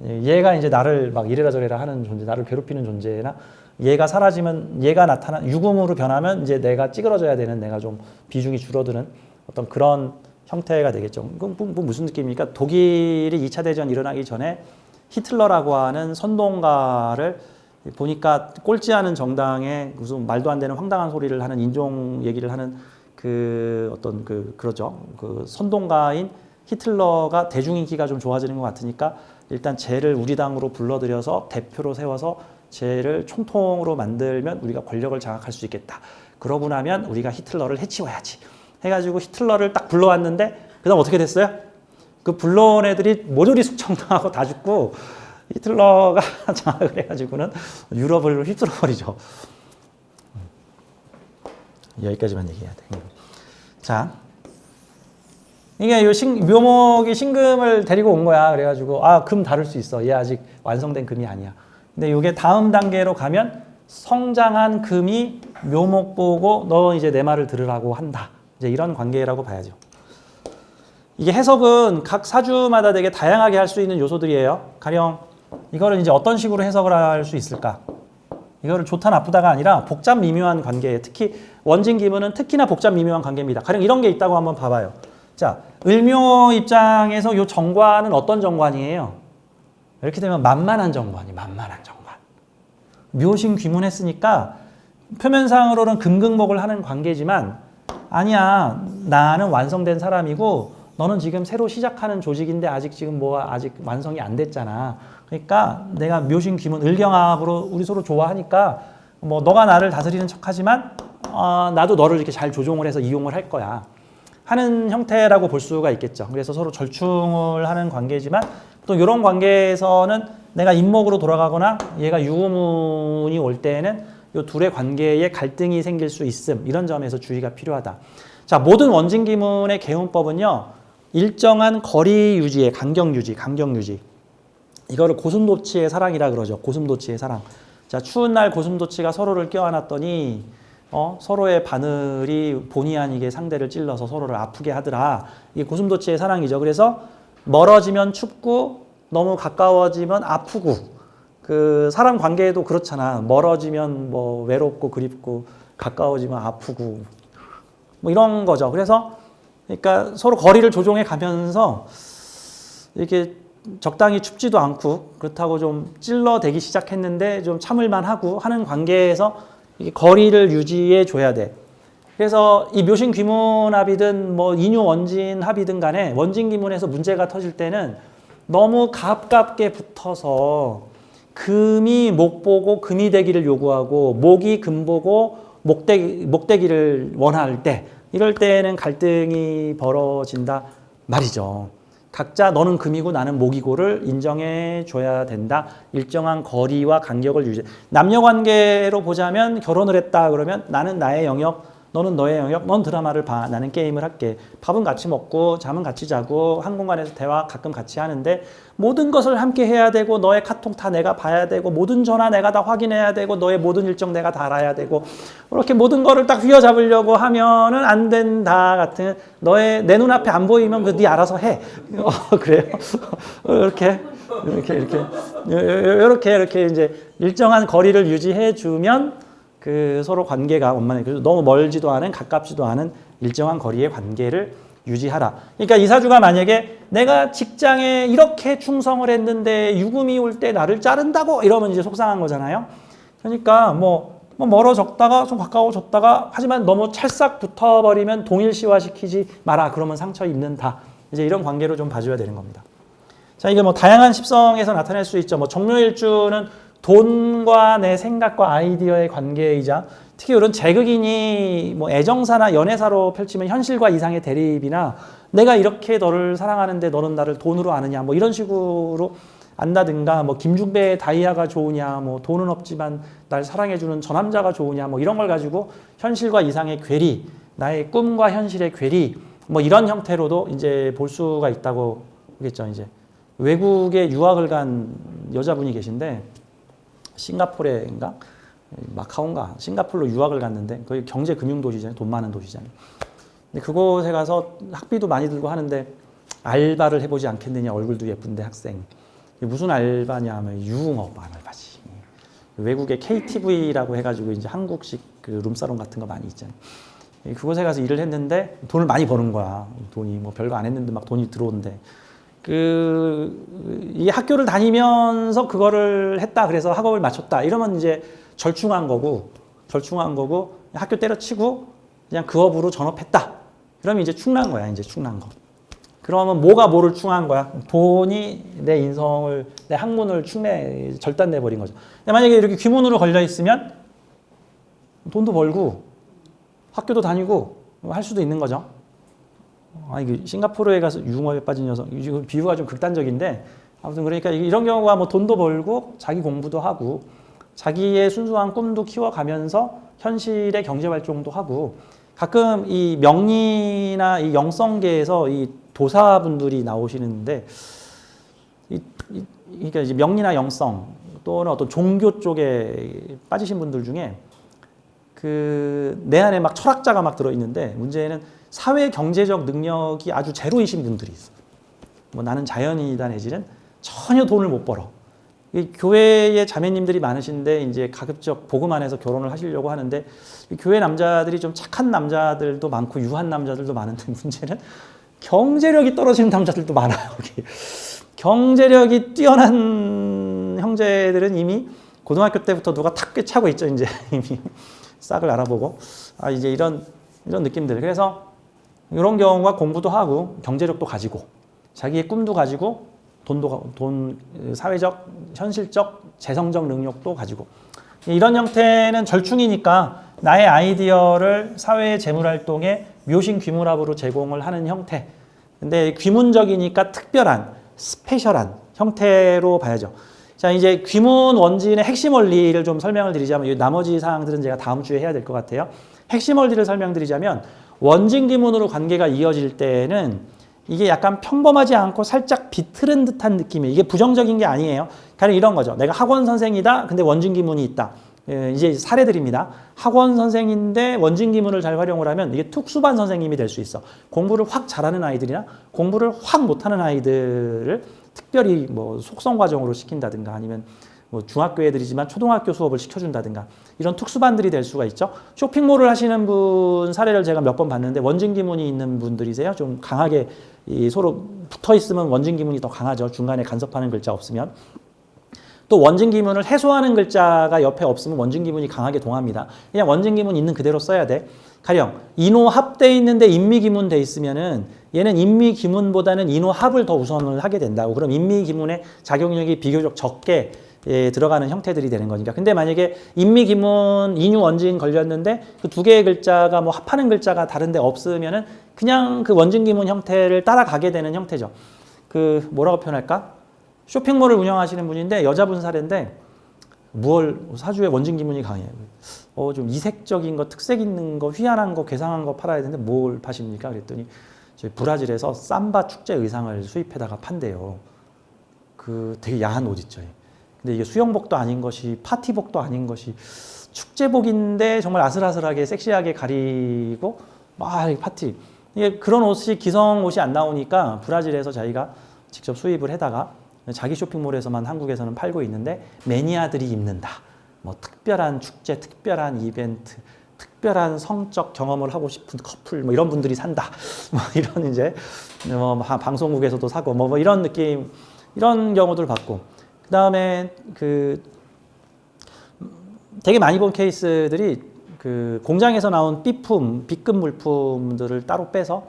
얘가 이제 나를 막 이래라 저래라 하는 존재, 나를 괴롭히는 존재나 얘가 사라지면 얘가 유금으로 변하면 이제 내가 찌그러져야 되는 내가 좀 비중이 줄어드는 어떤 그런 형태가 되겠죠. 그럼 뭐 무슨 느낌입니까? 독일이 2차 대전 일어나기 전에 히틀러라고 하는 선동가를 보니까 꼴찌 하는 정당에 무슨 말도 안 되는 황당한 소리를 하는 인종 얘기를 하는 그 어떤 그러죠. 그 선동가인 히틀러가 대중인기가 좀 좋아지는 것 같으니까 일단 쟤를 우리 당으로 불러들여서 대표로 세워서 쟤를 총통으로 만들면 우리가 권력을 장악할 수 있겠다. 그러고 나면 우리가 히틀러를 해치워야지. 해가지고 히틀러를 딱 불러왔는데 그다음 어떻게 됐어요? 그 불러온 애들이 모조리 숙청당하고 다 죽고 히틀러가 장악을 해가지고는 유럽을 휩쓸어버리죠. 여기까지만 얘기해야 돼. 자, 이게 묘목이 신금을 데리고 온 거야. 그래가지고 금 다룰 수 있어. 얘 아직 완성된 금이 아니야. 근데 이게 다음 단계로 가면 성장한 금이 묘목 보고 너 이제 내 말을 들으라고 한다. 이제 이런 관계라고 봐야죠. 이게 해석은 각 사주마다 되게 다양하게 할 수 있는 요소들이에요. 가령 이거를 이제 어떤 식으로 해석을 할 수 있을까? 이거를 좋다 나쁘다가 아니라 복잡 미묘한 관계에 특히 원진 기문은 특히나 복잡 미묘한 관계입니다. 가령 이런 게 있다고 한번 봐봐요. 자, 을묘 입장에서 이 정관은 어떤 정관이에요? 이렇게 되면 만만한 정관이 만만한 정관. 묘신 귀문했으니까 표면상으로는 금극목을 하는 관계지만 아니야, 나는 완성된 사람이고 너는 지금 새로 시작하는 조직인데 아직 지금 아직 완성이 안 됐잖아. 그러니까 내가 묘신 귀문 을경합으로 우리 서로 좋아하니까 너가 나를 다스리는 척하지만 나도 너를 이렇게 잘 조종을 해서 이용을 할 거야 하는 형태라고 볼 수가 있겠죠. 그래서 서로 절충을 하는 관계지만 또 이런 관계에서는 내가 임목으로 돌아가거나 얘가 유구문이 올 때에는 이 둘의 관계에 갈등이 생길 수 있음. 이런 점에서 주의가 필요하다. 자, 모든 원진기문의 개운법은요. 일정한 거리 유지에 간격 유지. 이거를 고슴도치의 사랑이라 그러죠. 고슴도치의 사랑. 자, 추운 날 고슴도치가 서로를 껴안았더니 서로의 바늘이 본의 아니게 상대를 찔러서 서로를 아프게 하더라. 이게 고슴도치의 사랑이죠. 그래서 멀어지면 춥고 너무 가까워지면 아프고 그 사람 관계에도 그렇잖아. 멀어지면 외롭고 그립고 가까워지면 아프고 이런 거죠. 그래서 그러니까 서로 거리를 조정해 가면서 이렇게 적당히 춥지도 않고 그렇다고 좀 찔러대기 시작했는데 좀 참을만 하고 하는 관계에서 거리를 유지해 줘야 돼. 그래서 이 묘신 귀문합이든 인유 원진 합이든 간에 원진 귀문에서 문제가 터질 때는 너무 가깝게 붙어서 금이 목 보고 금이 되기를 요구하고 목이 금 보고 목 되기를 원할 때 이럴 때는 갈등이 벌어진다 말이죠. 각자 너는 금이고 나는 목이고를 인정해 줘야 된다. 일정한 거리와 간격을 유지. 남녀 관계로 보자면 결혼을 했다 그러면 나는 나의 영역, 너는 너의 영역, 넌 드라마를 봐, 나는 게임을 할게. 밥은 같이 먹고 잠은 같이 자고 한 공간에서 대화 가끔 같이 하는데 모든 것을 함께 해야 되고 너의 카톡 다 내가 봐야 되고 모든 전화 내가 다 확인해야 되고 너의 모든 일정 내가 다 알아야 되고 이렇게 모든 거를 딱 휘어잡으려고 하면은 안 된다 같은 내 눈앞에 안 보이면 네 알아서 해. 그래요. 이렇게 이제 일정한 거리를 유지해 주면 그 서로 관계가 너무 멀지도 않은 가깝지도 않은 일정한 거리의 관계를 유지하라. 그러니까 이 사주가 만약에 내가 직장에 이렇게 충성을 했는데 유금이 올 때 나를 자른다고 이러면 이제 속상한 거잖아요. 그러니까 멀어졌다가 좀 가까워졌다가 하지만 너무 찰싹 붙어버리면 동일시화시키지 마라. 그러면 상처 입는다. 이제 이런 관계로 좀 봐줘야 되는 겁니다. 자, 이게 다양한 십성에서 나타낼 수 있죠. 정묘일주는 돈과 내 생각과 아이디어의 관계이자 특히 이런 재극인이 애정사나 연애사로 펼치면 현실과 이상의 대립이나 내가 이렇게 너를 사랑하는데 너는 나를 돈으로 아느냐 이런 식으로 안다든가 김중배의 다이아가 좋으냐 돈은 없지만 날 사랑해주는 저 남자가 좋으냐 이런 걸 가지고 현실과 이상의 괴리, 나의 꿈과 현실의 괴리 이런 형태로도 이제 볼 수가 있다고 그랬죠. 이제 외국에 유학을 간 여자분이 계신데 싱가포르인가 마카오인가 싱가포르로 유학을 갔는데 거기 경제 금융 도시잖아요. 돈 많은 도시잖아요. 근데 그곳에 가서 학비도 많이 들고 하는데 알바를 해보지 않겠느냐. 얼굴도 예쁜데 학생. 무슨 알바냐 하면 유흥업 알바지. 외국의 KTV라고 해가지고 이제 한국식 그 룸사롱 같은 거 많이 있잖아요. 그곳에 가서 일을 했는데 돈을 많이 버는 거야. 돈이 별거 안 했는데 막 돈이 들어온대. 이 학교를 다니면서 그거를 했다. 그래서 학업을 마쳤다. 이러면 이제 절충한 거고 학교 때려치고 그냥 그 업으로 전업했다. 그러면 이제 충난 거야. 이제 충난 거. 그러면 뭐가 뭐를 충한 거야? 돈이 내 인성을, 내 학문을 절단내 버린 거죠. 만약에 이렇게 귀문으로 걸려 있으면 돈도 벌고 학교도 다니고 할 수도 있는 거죠. 싱가포르에 가서 유흥업에 빠진 여성, 비유가 좀 극단적인데 아무튼 그러니까 이런 경우가 돈도 벌고 자기 공부도 하고 자기의 순수한 꿈도 키워가면서 현실의 경제 활동도 하고 가끔 이 명리나 이 영성계에서 이 도사분들이 나오시는데 그러니까 이제 명리나 영성 또는 어떤 종교 쪽에 빠지신 분들 중에 내 안에 막 철학자가 막 들어있는데 문제는 사회 경제적 능력이 아주 제로이신 분들이 있어. 뭐 나는 자연인이다 내지는 전혀 돈을 못 벌어. 교회에 자매님들이 많으신데 이제 가급적 복음 안에서 결혼을 하시려고 하는데 교회 남자들이 좀 착한 남자들도 많고 유한 남자들도 많은데 문제는 경제력이 떨어지는 남자들도 많아요. 경제력이 뛰어난 형제들은 이미 고등학교 때부터 누가 탁 꿰차고 있죠. 이제 이미 싹을 알아보고 이제 이런 느낌들. 그래서 이런 경우가 공부도 하고 경제력도 가지고 자기의 꿈도 가지고 돈 사회적 현실적 재성적 능력도 가지고 이런 형태는 절충이니까 나의 아이디어를 사회의 재물활동에 묘신 귀문합으로 제공을 하는 형태. 근데 귀문적이니까 특별한 스페셜한 형태로 봐야죠. 자, 이제 귀문 원진의 핵심 원리를 좀 설명을 드리자면 이 나머지 사항들은 제가 다음 주에 해야 될 것 같아요. 핵심 원리를 설명드리자면 원진 귀문으로 관계가 이어질 때는 이게 약간 평범하지 않고 살짝 비틀은 듯한 느낌이에요. 이게 부정적인 게 아니에요. 그냥 이런 거죠. 내가 학원 선생이다. 근데 원진 귀문이 있다. 이제 사례들입니다. 학원 선생인데 원진 귀문을 잘 활용을 하면 이게 특수반 선생님이 될 수 있어. 공부를 확 잘하는 아이들이나 공부를 확 못하는 아이들을 특별히 뭐 속성 과정으로 시킨다든가 아니면 뭐 중학교 애들이지만 초등학교 수업을 시켜준다든가 이런 특수반들이 될 수가 있죠. 쇼핑몰을 하시는 분 사례를 제가 몇 번 봤는데 원진 귀문이 있는 분들이세요. 좀 강하게 서로 붙어 있으면 원진 귀문이 더 강하죠. 중간에 간섭하는 글자 없으면. 또 원진 귀문을 해소하는 글자가 옆에 없으면 원진 귀문이 강하게 동합니다. 그냥 원진 귀문 있는 그대로 써야 돼. 가령 인호합돼 있는데 인미귀문 돼 있으면은 얘는 인미귀문보다는 인호합을 더 우선을 하게 된다고. 그럼 인미귀문의 작용력이 비교적 적게 들어가는 형태들이 되는 거니까. 근데 만약에 인미귀문, 인유원진 걸렸는데 그 두 개의 글자가 뭐 합하는 글자가 다른데 없으면은 그냥 그 원진귀문 형태를 따라가게 되는 형태죠. 뭐라고 표현할까? 쇼핑몰을 운영하시는 분인데 여자분 사례인데 사주에 원진귀문이 강해요. 좀 이색적인 거, 특색 있는 거, 희한한 거, 괴상한 거 팔아야 되는데 뭘 파십니까? 그랬더니 저희 브라질에서 삼바 축제 의상을 수입해다가 판대요. 되게 야한 옷 있죠. 근데 이게 수영복도 아닌 것이 파티복도 아닌 것이 축제복인데 정말 아슬아슬하게 섹시하게 가리고 막 파티. 이게 그런 옷이 기성 옷이 안 나오니까 브라질에서 자기가 직접 수입을 해다가 자기 쇼핑몰에서만 한국에서는 팔고 있는데 매니아들이 입는다. 뭐 특별한 축제, 특별한 이벤트, 특별한 성적 경험을 하고 싶은 커플 뭐 이런 분들이 산다. 뭐 이런 이제 뭐 방송국에서도 사고 뭐 이런 느낌 이런 경우들 봤고 그다음에 되게 많이 본 케이스들이 공장에서 나온 B품, B급 물품들을 따로 빼서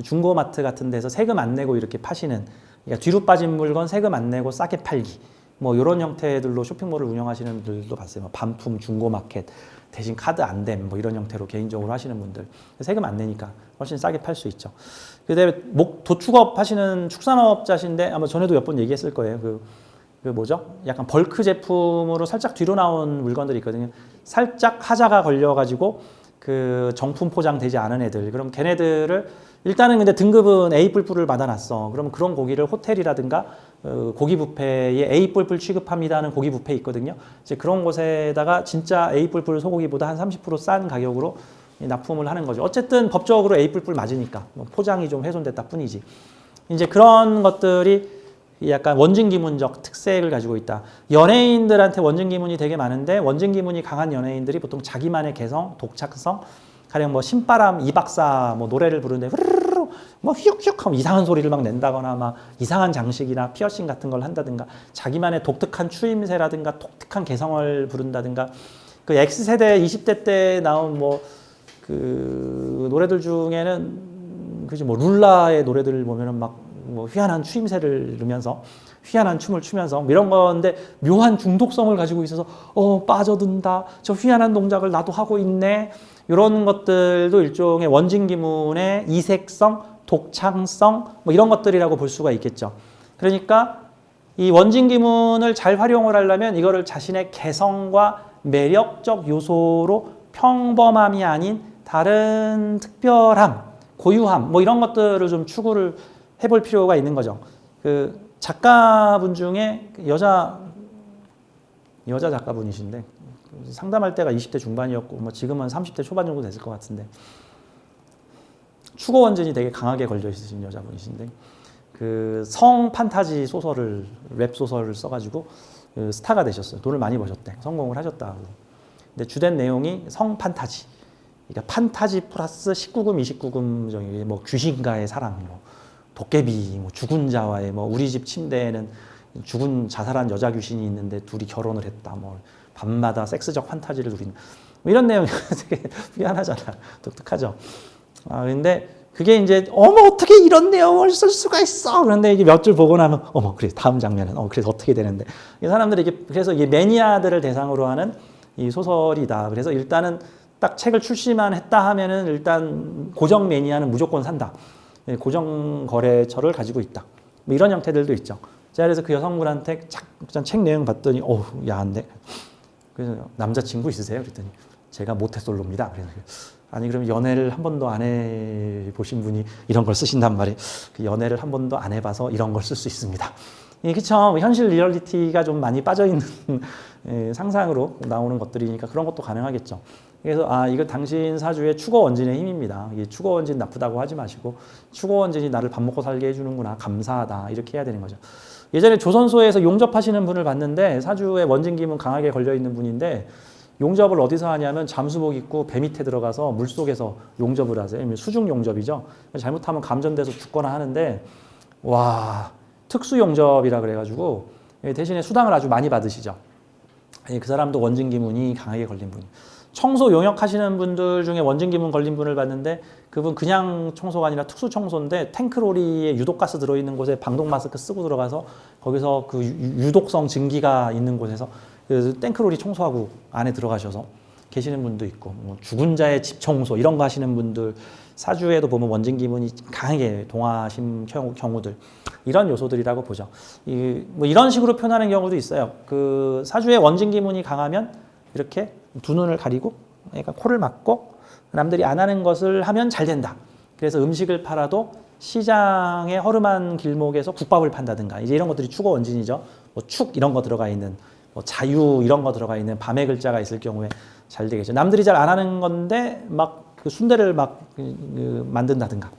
중고마트 같은 데서 세금 안 내고 이렇게 파시는 그러니까 뒤로 빠진 물건 세금 안 내고 싸게 팔기 뭐 이런 형태들로 쇼핑몰을 운영하시는 분들도 봤어요. 반품 중고마켓 대신 카드 안 됨 뭐 이런 형태로 개인적으로 하시는 분들 세금 안 내니까 훨씬 싸게 팔 수 있죠. 그다음에 도축업 하시는 축산업자신데 아마 전에도 몇 번 얘기했을 거예요. 뭐죠? 약간 벌크 제품으로 살짝 뒤로 나온 물건들이 있거든요. 살짝 하자가 걸려가지고 정품 포장되지 않은 애들. 그럼 걔네들을 일단은 근데 등급은 A 뿔뿔을 받아놨어. 그럼 그런 고기를 호텔이라든가 고기 뷔페에 A 뿔뿔 취급합니다는 고기 뷔페 있거든요. 이제 그런 곳에다가 진짜 A 뿔뿔 소고기보다 한 30% 싼 가격으로 납품을 하는 거죠. 어쨌든 법적으로 A 뿔뿔 맞으니까 포장이 좀 훼손됐다 뿐이지. 이제 그런 것들이 약간 원진귀문적 특색을 가지고 있다. 연예인들한테 원진귀문이 되게 많은데 원진귀문이 강한 연예인들이 보통 자기만의 개성, 독창성, 가령 뭐 신바람 이박사 뭐 노래를 부르는데 흐르르 뭐 휘욱휘욱 하면 이상한 소리를 막 낸다거나 막 이상한 장식이나 피어싱 같은 걸 한다든가 자기만의 독특한 추임새라든가 독특한 개성을 부른다든가 X세대 20대 때 나온 노래들 중에는 뭐 룰라의 노래들을 보면은 막 희한한 추임새를 이루면서 희한한 춤을 추면서 이런 건데 묘한 중독성을 가지고 있어서 빠져든다. 저 희한한 동작을 나도 하고 있네. 이런 것들도 일종의 원진귀문의 이색성, 독창성 이런 것들이라고 볼 수가 있겠죠. 그러니까 이 원진귀문을 잘 활용을 하려면 이거를 자신의 개성과 매력적 요소로 평범함이 아닌 다른 특별함, 고유함 이런 것들을 좀 추구를 해볼 필요가 있는 거죠. 그 작가분 중에 여자 작가분이신데 상담할 때가 20대 중반이었고 뭐 지금은 30대 초반 정도 됐을 것 같은데 추구 원진이 되게 강하게 걸려 있으신 여자분이신데 그 성 판타지 소설을 웹 소설을 써가지고 그 스타가 되셨어요. 돈을 많이 버셨대. 성공을 하셨다고. 근데 주된 내용이 성 판타지. 그러니까 판타지 플러스 19금, 29금 정도 뭐 귀신과의 사랑, 뭐 도깨비, 뭐 죽은 자와의 뭐 우리 집 침대에는 죽은 자살한 여자 귀신이 있는데 둘이 결혼을 했다. 뭐 밤마다 섹스적 판타지를 누리는 뭐 이런 내용이 되게 미안하잖아. 독특하죠. 근데 그게 이제 어떻게 이런 내용을 쓸 수가 있어. 그런데 이게 몇 줄 보고 나면 그래 다음 장면은 그래서 어떻게 되는데 사람들이 그래서 이게 매니아들을 대상으로 하는 이 소설이다. 그래서 일단은 딱 책을 출시만 했다 하면은 일단 고정 매니아는 무조건 산다. 고정 거래처를 가지고 있다. 뭐 이런 형태들도 있죠. 제가 그래서 그 여성분한테 책 내용 봤더니 야한데. 그래서 남자친구 있으세요? 그랬더니 제가 모태솔로입니다. 그래서 아니 그럼 연애를 한 번도 안 해보신 분이 이런 걸 쓰신단 말이에요. 그 연애를 한 번도 안 해봐서 이런 걸 쓸 수 있습니다. 그쵸. 현실 리얼리티가 좀 많이 빠져있는 상상으로 나오는 것들이니까 그런 것도 가능하겠죠. 그래서 이거 당신 사주의 축어 원진의 힘입니다. 이 축어 원진 나쁘다고 하지 마시고 축어 원진이 나를 밥 먹고 살게 해주는구나. 감사하다. 이렇게 해야 되는 거죠. 예전에 조선소에서 용접하시는 분을 봤는데 사주에 원진기문 강하게 걸려있는 분인데 용접을 어디서 하냐면 잠수복 입고 배 밑에 들어가서 물속에서 용접을 하세요. 수중 용접이죠. 잘못하면 감전돼서 죽거나 하는데 와 특수 용접이라 그래가지고 대신에 수당을 아주 많이 받으시죠. 그 사람도 원진기문이 강하게 걸린 분이에요. 청소 용역 하시는 분들 중에 원진기문 걸린 분을 봤는데 그분 그냥 청소가 아니라 특수 청소인데 탱크로리에 유독가스 들어있는 곳에 방독 마스크 쓰고 들어가서 거기서 그 유독성 증기가 있는 곳에서 그 탱크로리 청소하고 안에 들어가셔서 계시는 분도 있고 뭐 죽은 자의 집 청소 이런 거 하시는 분들 사주에도 보면 원진기문이 강하게 동하신 경우들 이런 요소들이라고 보죠. 뭐 이런 식으로 표현하는 경우도 있어요. 그 사주에 원진기문이 강하면 이렇게 두 눈을 가리고 그러니까 코를 막고 남들이 안 하는 것을 하면 잘 된다. 그래서 음식을 팔아도 시장의 허름한 길목에서 국밥을 판다든가 이제 이런 것들이 축어 원진이죠. 뭐 축 이런 거 들어가 있는 뭐 자유 이런 거 들어가 있는 밤의 글자가 있을 경우에 잘 되겠죠. 남들이 잘 안 하는 건데 막 그 순대를 막 만든다든가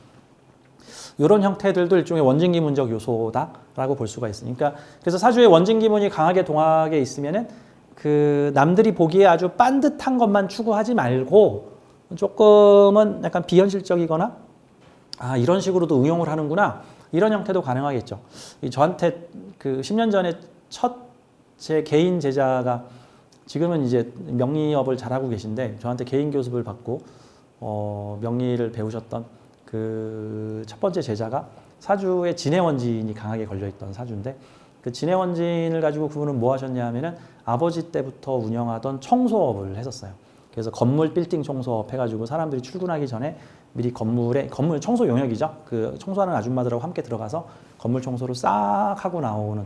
이런 형태들도 일종의 원진기문적 요소다라고 볼 수가 있으니까 그래서 사주에 원진기문이 강하게 동하게 있으면은 그 남들이 보기에 아주 빤듯한 것만 추구하지 말고 조금은 약간 비현실적이거나 이런 식으로도 응용을 하는구나 이런 형태도 가능하겠죠. 저한테 그 10년 전에 첫 제 개인 제자가 지금은 이제 명리업을 잘하고 계신데 저한테 개인 교습을 받고 명리를 배우셨던 그 첫 번째 제자가 사주에 진해원진이 강하게 걸려있던 사주인데 그 진해원진을 가지고 그분은 뭐 하셨냐 하면은 아버지 때부터 운영하던 청소업을 했었어요. 그래서 건물 빌딩 청소업 해가지고 사람들이 출근하기 전에 미리 건물 청소 용역이죠. 그 청소하는 아줌마들하고 함께 들어가서 건물 청소를 싹 하고 나오는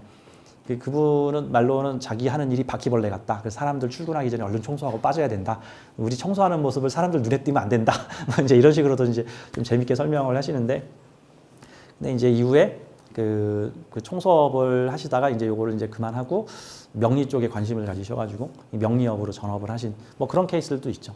그분은 말로는 자기 하는 일이 바퀴벌레 같다. 그래서 사람들 출근하기 전에 얼른 청소하고 빠져야 된다. 우리 청소하는 모습을 사람들 눈에 띄면 안 된다. 이제 이런 식으로도 이제 좀 재밌게 설명을 하시는데, 근데 이제 이후에 그 청소업을 하시다가 이제 요거를 이제 그만하고 명리 쪽에 관심을 가지셔가지고 이 명리업으로 전업을 하신 뭐 그런 케이스들도 있죠.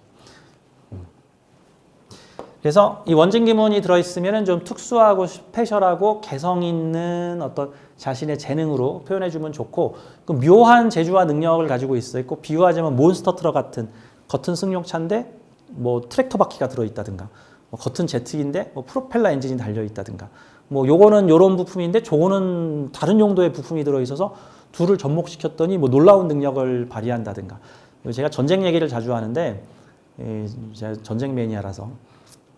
그래서 이 원진기문이 들어있으면 좀 특수하고 스페셜하고 개성 있는 어떤 자신의 재능으로 표현해주면 좋고 그 묘한 재주와 능력을 가지고 있고 비유하자면 몬스터 트럭 같은 겉은 승용차인데 뭐 트랙터 바퀴가 들어있다든가 뭐 겉은 제트기인데 뭐 프로펠러 엔진이 달려있다든가 뭐 요거는 요런 부품인데 저거는 다른 용도의 부품이 들어있어서 둘을 접목시켰더니 뭐 놀라운 능력을 발휘한다든가 제가 전쟁 얘기를 자주 하는데 제가 전쟁 매니아라서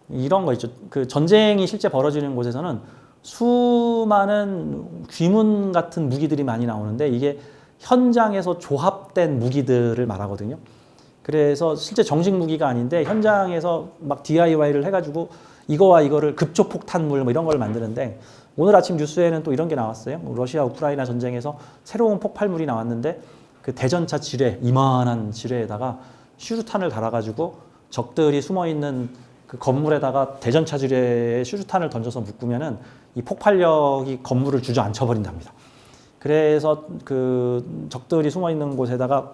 이런 거 있죠. 그 전쟁이 실제 벌어지는 곳에서는 수많은 귀문 같은 무기들이 많이 나오는데 이게 현장에서 조합된 무기들을 말하거든요. 그래서 실제 정식 무기가 아닌데 현장에서 막 DIY를 해가지고 이거와 이거를 급조폭탄물 뭐 이런 걸 만드는데 오늘 아침 뉴스에는 또 이런 게 나왔어요. 러시아 우크라이나 전쟁에서 새로운 폭발물이 나왔는데 그 대전차 지뢰 이만한 지뢰에다가 슈루탄을 달아가지고 적들이 숨어있는 그 건물에다가 대전차 지뢰에 슈루탄을 던져서 묶으면은 이 폭발력이 건물을 주저앉혀 버린답니다. 그래서 그 적들이 숨어 있는 곳에다가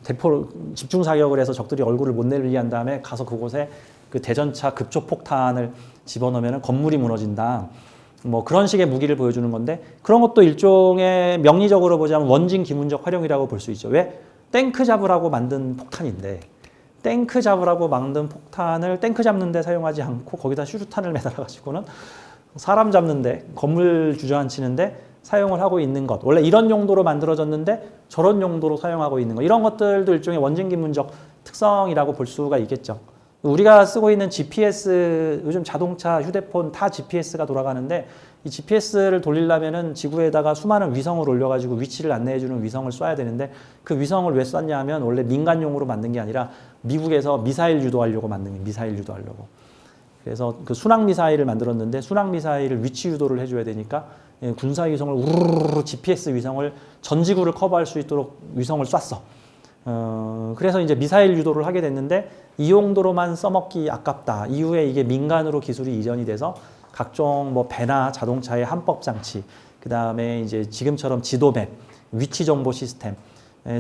대포를 집중 사격을 해서 적들이 얼굴을 못 내리게 한 다음에 가서 그곳에 그 대전차 급초폭탄을 집어넣으면 건물이 무너진다. 뭐 그런 식의 무기를 보여주는 건데 그런 것도 일종의 명리적으로 보자면 원진 기문적 활용이라고 볼 수 있죠. 왜? 탱크 잡으라고 만든 폭탄인데 탱크 잡으라고 만든 폭탄을 탱크 잡는 데 사용하지 않고 거기다 슈루탄을 매달아 가지고는 사람 잡는데 건물 주저앉히는데 사용을 하고 있는 것. 원래 이런 용도로 만들어졌는데 저런 용도로 사용하고 있는 것. 이런 것들도 일종의 원진 기문적 특성이라고 볼 수가 있겠죠. 우리가 쓰고 있는 GPS, 요즘 자동차, 휴대폰 다 GPS가 돌아가는데 이 GPS를 돌리려면은 지구에다가 수많은 위성을 올려가지고 위치를 안내해주는 위성을 쏴야 되는데 그 위성을 왜 쐈냐 하면 원래 민간용으로 만든 게 아니라 미국에서 미사일 유도하려고 만든 게 미사일 유도하려고. 그래서 그 순항 미사일을 만들었는데 순항 미사일을 위치 유도를 해줘야 되니까 군사 위성을 우르르 GPS 위성을 전 지구를 커버할 수 있도록 위성을 쐈어. 그래서 이제 미사일 유도를 하게 됐는데 이 용도로만 써먹기 아깝다. 이후에 이게 민간으로 기술이 이전이 돼서 각종 뭐 배나 자동차의 함법 장치, 그 다음에 이제 지금처럼 지도맵, 위치 정보 시스템.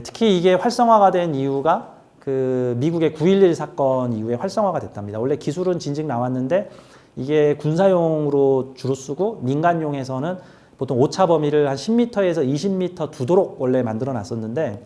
특히 이게 활성화가 된 이유가 그 미국의 9.11 사건 이후에 활성화가 됐답니다. 원래 기술은 진즉 나왔는데 이게 군사용으로 주로 쓰고 민간용에서는 보통 오차 범위를 한 10m에서 20m 두도록 원래 만들어 놨었는데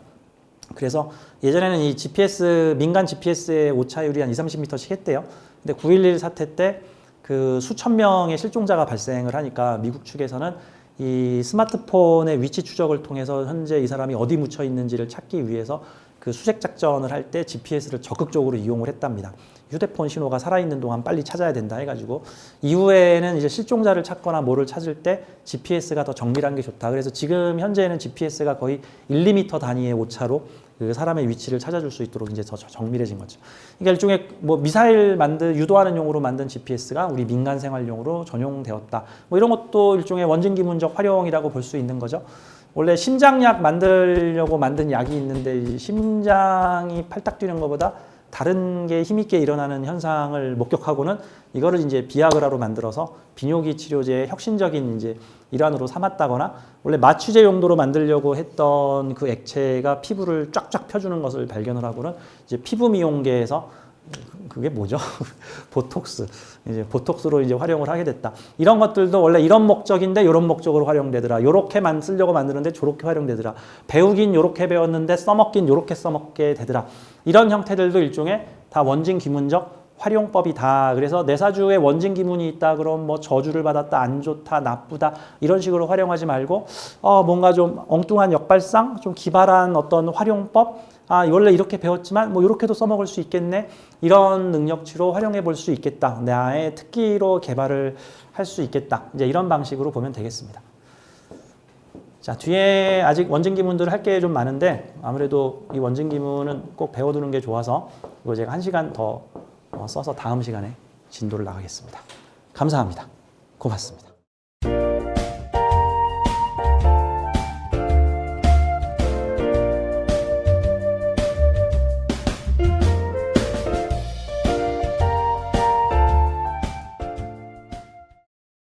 그래서 예전에는 이 GPS, 민간 GPS의 오차율이 한 20-30m씩 했대요. 근데 9.11 사태 때 그 수천 명의 실종자가 발생을 하니까 미국 측에서는 이 스마트폰의 위치 추적을 통해서 현재 이 사람이 어디 묻혀 있는지를 찾기 위해서 그 수색 작전을 할 때 GPS를 적극적으로 이용을 했답니다. 휴대폰 신호가 살아있는 동안 빨리 찾아야 된다 해가지고 이후에는 이제 실종자를 찾거나 뭐를 찾을 때 GPS가 더 정밀한 게 좋다. 그래서 지금 현재는 GPS가 거의 1, 2m 단위의 오차로 그 사람의 위치를 찾아줄 수 있도록 이제 더 정밀해진 거죠. 그러니까 일종의 뭐 미사일 유도하는 용으로 만든 GPS가 우리 민간 생활용으로 전용되었다. 뭐 이런 것도 일종의 원진 기문적 활용이라고 볼 수 있는 거죠. 원래 심장약 만들려고 만든 약이 있는데 심장이 팔딱 뛰는 것보다 다른 게 힘있게 일어나는 현상을 목격하고는 이거를 이제 비아그라로 만들어서 비뇨기 치료제의 혁신적인 이제 일환으로 삼았다거나 원래 마취제 용도로 만들려고 했던 그 액체가 피부를 쫙쫙 펴주는 것을 발견을 하고는 이제 피부 미용계에서 그게 뭐죠? 보톡스. 이제 보톡스로 이제 활용을 하게 됐다. 이런 것들도 원래 이런 목적인데 이런 목적으로 활용되더라. 요렇게만 쓰려고 만드는데 저렇게 활용되더라. 배우긴 요렇게 배웠는데 써먹긴 요렇게 써먹게 되더라. 이런 형태들도 일종의 다 원진 기문적 활용법이다. 그래서 내사주에 원진 기문이 있다. 그럼 뭐 저주를 받았다, 안 좋다, 나쁘다 이런 식으로 활용하지 말고 뭔가 좀 엉뚱한 역발상, 좀 기발한 어떤 활용법. 원래 이렇게 배웠지만 뭐 이렇게도 써먹을 수 있겠네. 이런 능력치로 활용해 볼 수 있겠다. 나의 특기로 개발을 할 수 있겠다. 이제 이런 방식으로 보면 되겠습니다. 자, 뒤에 아직 원진 기문들 할 게 좀 많은데 아무래도 이 원진 기문은 꼭 배워두는 게 좋아서 이거 제가 1시간 더 써서 다음 시간에 진도를 나가겠습니다. 감사합니다. 고맙습니다.